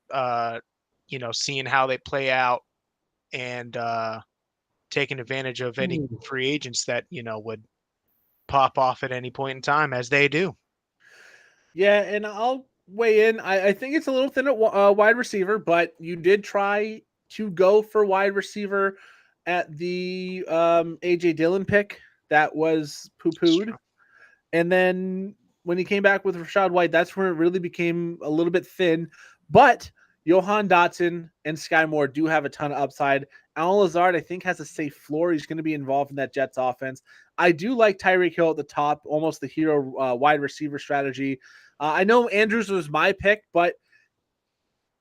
seeing how they play out and taking advantage of any free agents that would pop off at any point in time, as they do. Yeah, and I'll weigh in. I think it's a little thin at wide receiver, but you did try to go for wide receiver at the AJ Dillon pick. That was poo-pooed. And then when he came back with Rashad White, that's where it really became a little bit thin. But Johan Dotson and Sky Moore do have a ton of upside. Alan Lazard, I think, has a safe floor. He's going to be involved in that Jets offense. I do like Tyreek Hill at the top, almost the hero wide receiver strategy. I know Andrews was my pick, but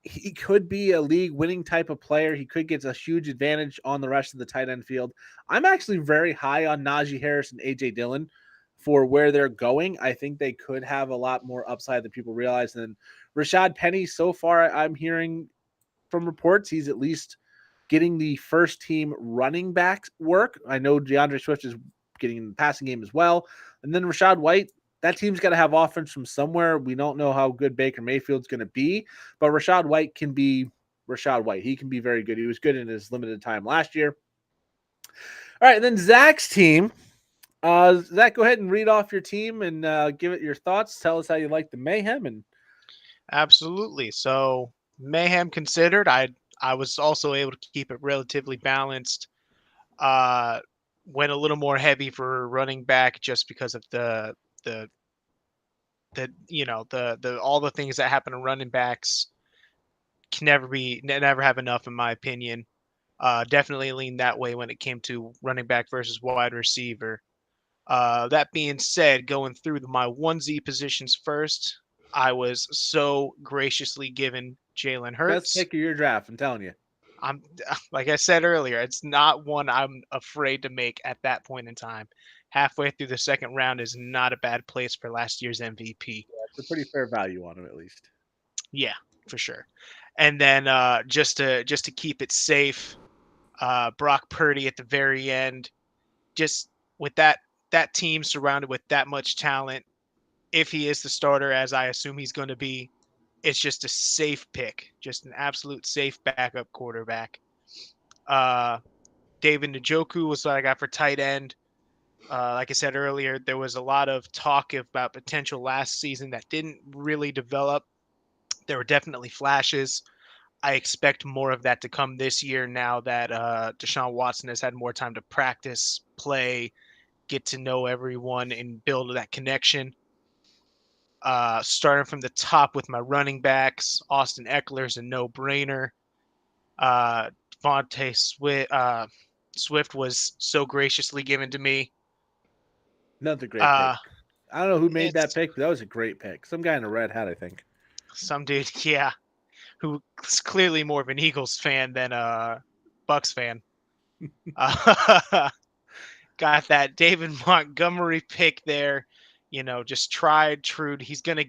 he could be a league winning type of player. He could get a huge advantage on the rest of the tight end field. I'm actually very high on Najee Harris and AJ Dillon for where they're going. I think they could have a lot more upside than people realize. And Rashad Penny, so far, I'm hearing from reports he's at least getting the first team running back work. I know DeAndre Swift is getting in the passing game as well. And then Rashad White, that team's got to have offense from somewhere. We don't know how good Baker Mayfield's going to be, but Rashad White can be Rashad White. He can be very good. He was good in his limited time last year. All right, and then Zach's team. Zach, go ahead and read off your team and give it your thoughts. Tell us how you like the mayhem. And absolutely. So mayhem considered, I was also able to keep it relatively balanced. Went a little more heavy for running back just because of the all the things that happen to running backs can never have enough, in my opinion. Definitely lean that way when it came to running back versus wide receiver. That being said, going through my 1Z positions first, I was so graciously given Jalen Best Hurts. pick of your draft, I'm telling you. I'm like I said earlier, it's not one I'm afraid to make at that point in time. Halfway through the second round is not a bad place for last year's MVP. That's a pretty fair value on him, at least. Yeah, for sure. And then just to keep it safe, Brock Purdy at the very end. Just with that team surrounded with that much talent, if he is the starter, as I assume he's going to be, it's just a safe pick, just an absolute safe backup quarterback. Uh, David Njoku was what I got for tight end. Like I said earlier, there was a lot of talk about potential last season that didn't really develop. There were definitely flashes. I expect more of that to come this year now that Deshaun Watson has had more time to practice, play, get to know everyone, and build that connection. Starting from the top with my running backs, Austin Eckler's a no-brainer. Devontae Swift was so graciously given to me. Another great pick. I don't know who made that It's pick, but that was a great pick. Some guy in a red hat, I think. some dude, yeah, who's clearly more of an Eagles fan than a Bucks fan. Got that David Montgomery pick there. Just tried, true. He's definitely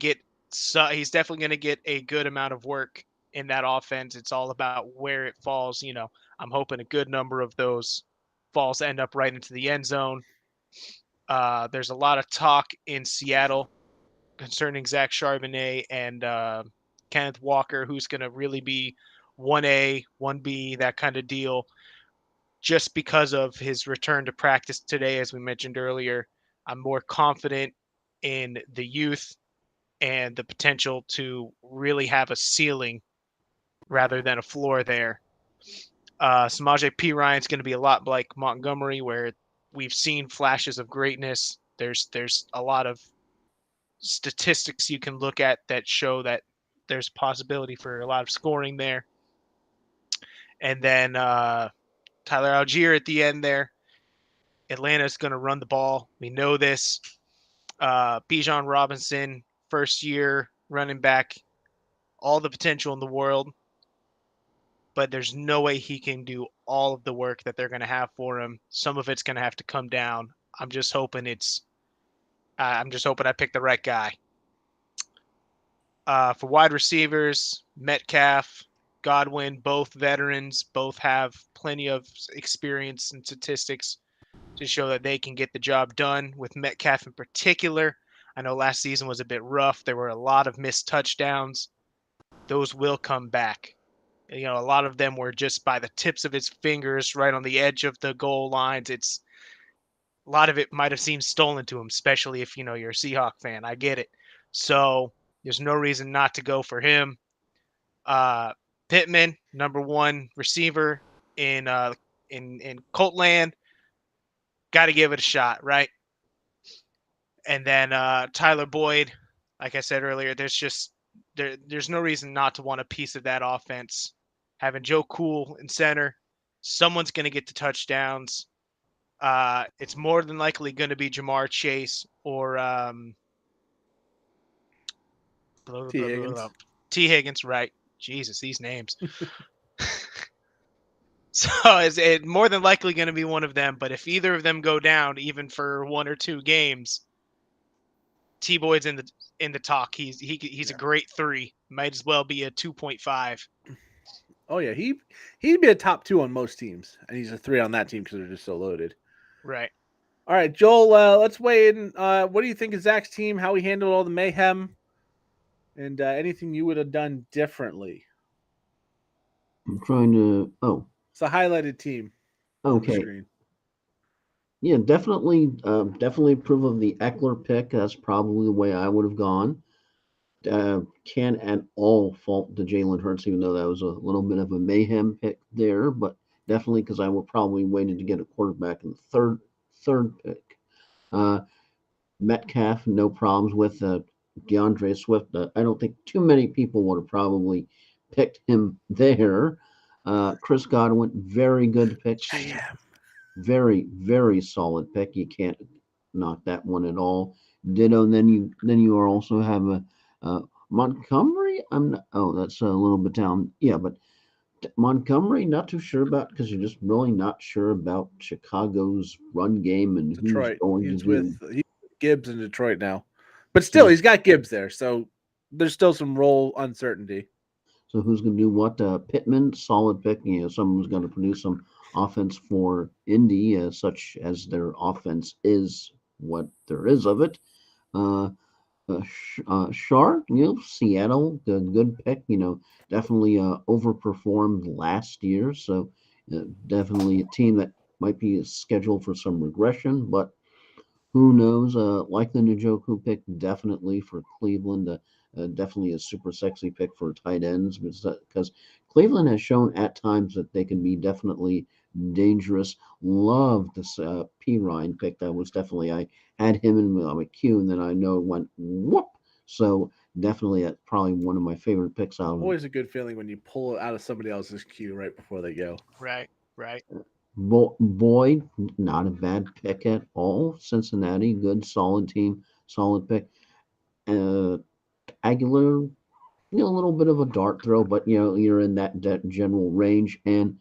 gonna get a good amount of work in that offense. It's all about where it falls. I'm hoping a good number of those balls end up right into the end zone. There's a lot of talk in Seattle concerning Zach Charbonnet and Kenneth Walker, who's going to really be 1A, 1B, that kind of deal, just because of his return to practice today, as we mentioned earlier. I'm more confident in the youth and the potential to really have a ceiling rather than a floor there. Samaje Perine going to be a lot like Montgomery, where we've seen flashes of greatness. There's a lot of statistics you can look at that show that there's possibility for a lot of scoring there. And then Tyler Algier at the end there. Atlanta's going to run the ball. We know this. Bijan Robinson, first year running back, all the potential in the world, but there's no way he can do all of the work that they're going to have for him. Some of it's going to have to come down. I'm just hoping I picked the right guy. For wide receivers, Metcalf, Godwin, both veterans, both have plenty of experience and statistics to show that they can get the job done. With Metcalf in particular, I know last season was a bit rough. There were a lot of missed touchdowns. Those will come back. A lot of them were just by the tips of his fingers, right on the edge of the goal lines. A lot of it might have seemed stolen to him, especially if you're a Seahawk fan. I get it. So there's no reason not to go for him. Pittman, number one receiver in Coltland. Got to give it a shot, right? And then Tyler Boyd, like I said earlier, there's no reason not to want a piece of that offense. Having Joe Cool in center, someone's going to get the touchdowns. It's more than likely going to be Jamar Chase or T. Higgins, right? Jesus, these names. So it's more than likely going to be one of them. But if either of them go down, even for 1 or 2 games, T. Boyd's in the talk. He's a great 3. Might as well be a 2.5. Oh yeah, he'd be a top 2 on most teams, and he's a 3 on that team because they're just so loaded. Right. All right, Joel. Let's weigh in. What do you think of Zach's team? How he handled all the mayhem, and anything you would have done differently? I'm trying to. Oh, it's a highlighted team. Okay. Yeah, definitely approve of the Eckler pick. That's probably the way I would have gone. Can't at all fault the Jalen Hurts, even though that was a little bit of a mayhem pick there, but definitely because I would probably waited to get a quarterback in the third pick. Metcalf, no problems with DeAndre Swift. I don't think too many people would have probably picked him there. Chris Godwin, very good pick. Damn. Very, very solid pick. You can't knock that one at all. Ditto. And then you are also have a Montgomery. I'm not, oh, that's a little bit down. Yeah, but Montgomery, not too sure about because you're just really not sure about Chicago's run game and who's Detroit. going to He's with do. Gibbs in Detroit now, but still, So, he's got Gibbs there, so there's still some role uncertainty. so who's going to do what? Pittman, solid pick. Someone who's going to produce some offense for Indy, such as their offense is what there is of it. Uh, Shar, Seattle, good pick. Definitely overperformed last year, so definitely a team that might be scheduled for some regression, but who knows? Like the Njoku pick, definitely for Cleveland, definitely a super sexy pick for tight ends because Cleveland has shown at times that they can be definitely dangerous. Love this P Ryan pick. That was definitely I had him in my queue, and then I know it went whoop. So definitely that's probably one of my favorite picks out of Always a good feeling when you pull it out of somebody else's queue right before they go. Right, right. Boyd. Not a bad pick at all. Cincinnati, good, solid team, solid pick. Uh, Aguilar, a little bit of a dart throw, but you're in that general range. And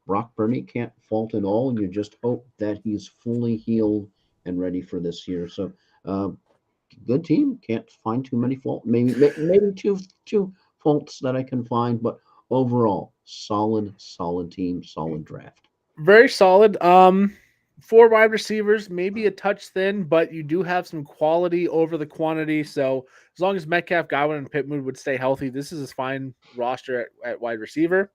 Brock Purdy can't fault at all. You just hope that he's fully healed and ready for this year. So, uh, good team. Can't find too many faults. Maybe two faults that I can find, but overall, solid team, solid draft. Very solid. Four wide receivers, maybe a touch thin, but you do have some quality over the quantity. So as long as Metcalf, Godwin, and Pittman would stay healthy, this is a fine roster at wide receiver.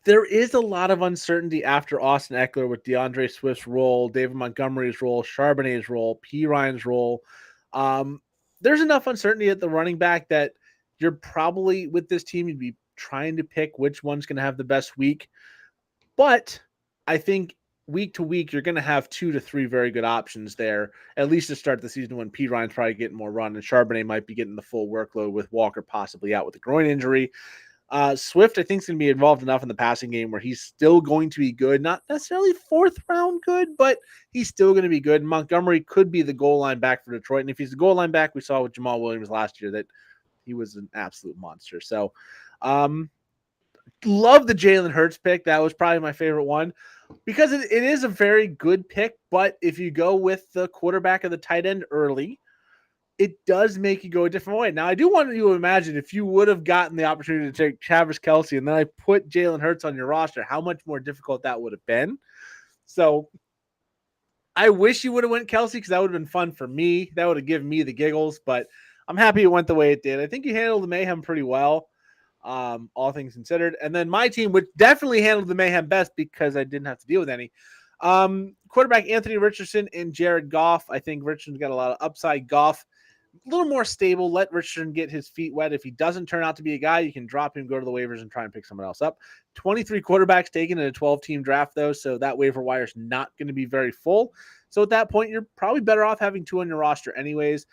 There is a lot of uncertainty after Austin Eckler with DeAndre Swift's role, David Montgomery's role, Charbonnet's role, P. Ryan's role. There's enough uncertainty at the running back that you're probably with this team, you'd be trying to pick which one's going to have the best week. But I think week to week, you're going to have 2 to 3 very good options there, at least to start the season when P. Ryan's probably getting more run and Charbonnet might be getting the full workload with Walker possibly out with a groin injury. Swift, I think, is going to be involved enough in the passing game where he's still going to be good. Not necessarily fourth round good, but he's still going to be good. Montgomery could be the goal line back for Detroit. And if he's the goal line back, we saw with Jamal Williams last year that he was an absolute monster. So, love the Jalen Hurts pick. That was probably my favorite one because it is a very good pick. But if you go with the quarterback of the tight end early, it does make you go a different way. Now, I do want you to imagine if you would have gotten the opportunity to take Travis Kelce and then I put Jalen Hurts on your roster, how much more difficult that would have been. So I wish you would have went Kelce because that would have been fun for me. That would have given me the giggles, but I'm happy it went the way it did. I think you handled the Mayhem pretty well, all things considered. And then my team, which definitely handled the Mayhem best because I didn't have to deal with any. Quarterback Anthony Richardson and Jared Goff. I think Richardson's got a lot of upside. Goff, a little more stable. Let Richardson get his feet wet. If he doesn't turn out to be a guy, you can drop him, go to the waivers, and try and pick someone else up. 23 quarterbacks taken in a 12-team draft, though, so that waiver wire is not going to be very full. So at that point, you're probably better off having 2 on your roster anyways.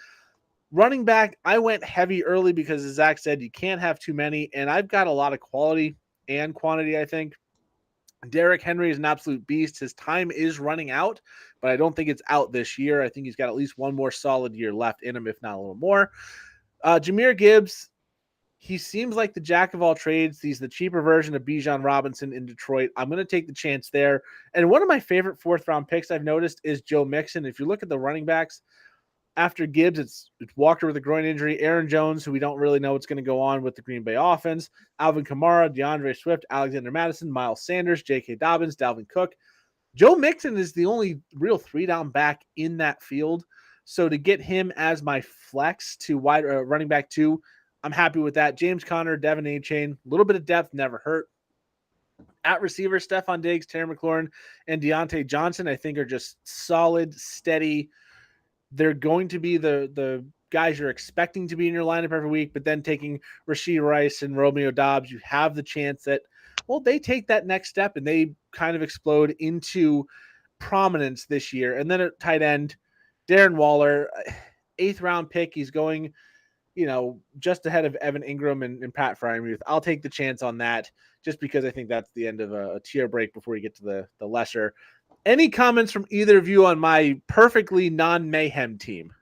Running back, I went heavy early because, as Zach said, you can't have too many, and I've got a lot of quality and quantity, I think. Derrick Henry is an absolute beast. His time is running out, but I don't think it's out this year. I think he's got at least one more solid year left in him, if not a little more. Jahmyr Gibbs, he seems like the jack of all trades. He's the cheaper version of Bijan Robinson in Detroit. I'm going to take the chance there. And one of my favorite fourth-round picks I've noticed is Joe Mixon. If you look at the running backs, after Gibbs, it's Walker with a groin injury, Aaron Jones, who we don't really know what's going to go on with the Green Bay offense, Alvin Kamara, DeAndre Swift, Alexander Madison, Miles Sanders, J.K. Dobbins, Dalvin Cook. Joe Mixon is the only real 3-down back in that field. So to get him as my flex to wide running back 2, I'm happy with that. James Conner, Devin A-Chain, a little bit of depth never hurt. At receiver, Stephon Diggs, Terry McLaurin, and Deontay Johnson, I think are just solid, steady. They're going to be the guys you're expecting to be in your lineup every week, but then taking Rashee Rice and Romeo Doubs, you have the chance that, well, they take that next step and they kind of explode into prominence this year. And then at tight end, Darren Waller, 8th round pick. He's going, just ahead of Evan Ingram and Pat Freiermuth. I'll take the chance on that just because I think that's the end of a tier break before you get to the lesser. any comments from either of you on my perfectly non-mayhem team?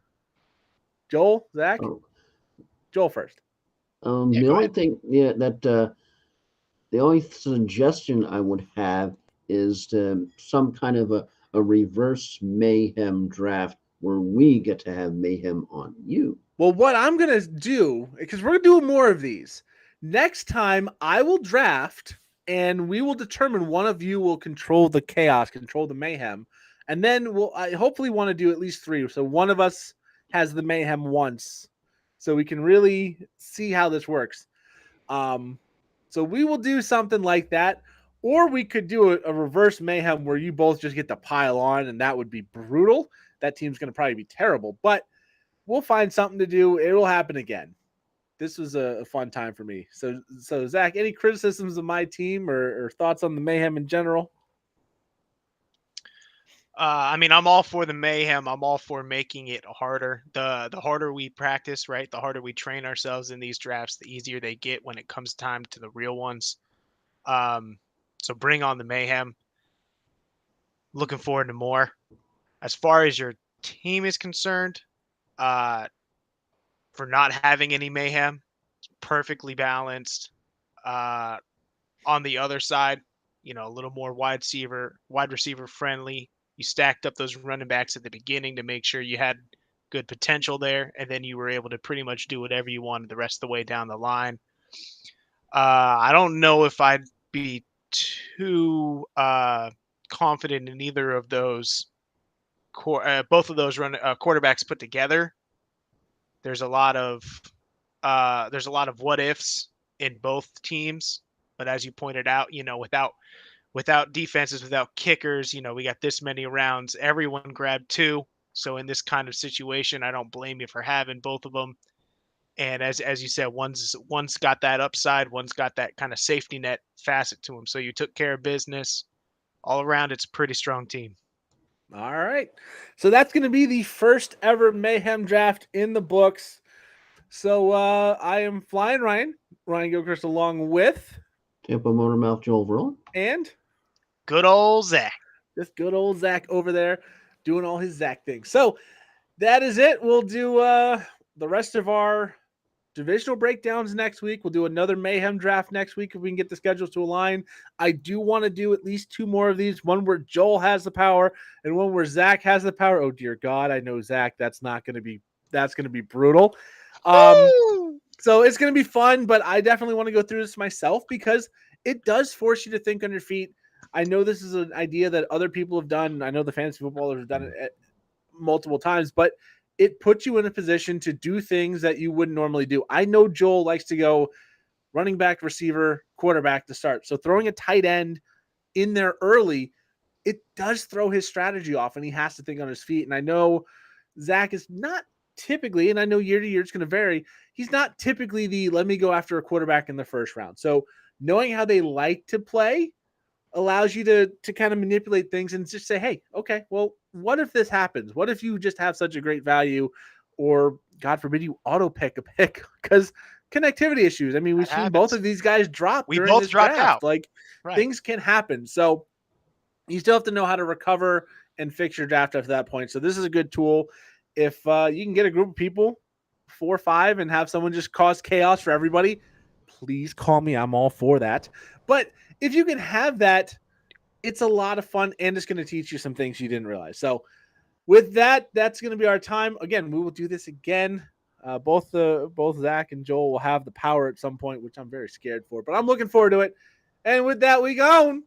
Joel, Zach? Oh, Joel first. Yeah, the go only ahead. thing, yeah, that the only suggestion I would have is some kind of a reverse mayhem draft where we get to have mayhem on you. Well, what I'm going to do, because we're going to do more of these, next time I will draft and we will determine one of you will control the chaos, control the mayhem. And then I hopefully want to do at least 3. So one of us has the mayhem once so we can really see how this works. So we will do something like that. Or we could do a reverse mayhem where you both just get to pile on, and that would be brutal. That team's going to probably be terrible. But we'll find something to do. It will happen again. This was a fun time for me. So Zach, any criticisms of my team or thoughts on the mayhem in general? I mean, I'm all for the mayhem. I'm all for making it harder. The harder we practice, right? The harder we train ourselves in these drafts, the easier they get when it comes time to the real ones. So bring on the mayhem. Looking forward to more. As far as your team is concerned, for not having any mayhem, perfectly balanced. On the other side, a little more wide receiver friendly. You stacked up those running backs at the beginning to make sure you had good potential there, and then you were able to pretty much do whatever you wanted the rest of the way down the line. I don't know if I'd be too confident in either of those, both of those quarterbacks put together. There's a lot of what ifs in both teams, but as you pointed out, without defenses, without kickers, we got this many rounds. Everyone grabbed 2. So in this kind of situation, I don't blame you for having both of them. And as you said, one's got that upside, one's got that kind of safety net facet to them. So you took care of business. All around, it's a pretty strong team. All right. So that's going to be the first ever mayhem draft in the books. So I am Flying Ryan Gilchrist, along with Tampa Motormouth Joel Verlin. And good old Zach. This good old Zach over there doing all his Zach things. So that is it. We'll do the rest of our divisional breakdowns next week. We'll do another mayhem draft next week if we can get the schedules to align. I do want to do at least 2 more of these. One where Joel has the power and one where Zach has the power. Oh dear God, I know Zach. That's going to be brutal. So it's going to be fun, but I definitely want to go through this myself because it does force you to think on your feet. I know this is an idea that other people have done. I know the fantasy footballers have done it multiple times, but it puts you in a position to do things that you wouldn't normally do. I know Joel likes to go running back, receiver, quarterback to start. So throwing a tight end in there early, it does throw his strategy off and he has to think on his feet. And I know Zach is not typically, and I know year to year it's going to vary, he's not typically the let me go after a quarterback in the first round. So knowing how they like to play allows you to kind of manipulate things and just say, hey, okay, well, what if this happens? What if you just have such a great value or God forbid you auto pick a pick because connectivity issues. I mean, we've seen both of these guys drop during this draft. Out. Like things can happen. So you still have to know how to recover and fix your draft after that point. So this is a good tool. If you can get a group of people 4 or 5 and have someone just cause chaos for everybody, please call me. I'm all for that. But if you can have that, it's a lot of fun and it's going to teach you some things you didn't realize. So with that, that's going to be our time. Again, we will do this again. Both Zach and Joel will have the power at some point, which I'm very scared for, but I'm looking forward to it. And with that, we go.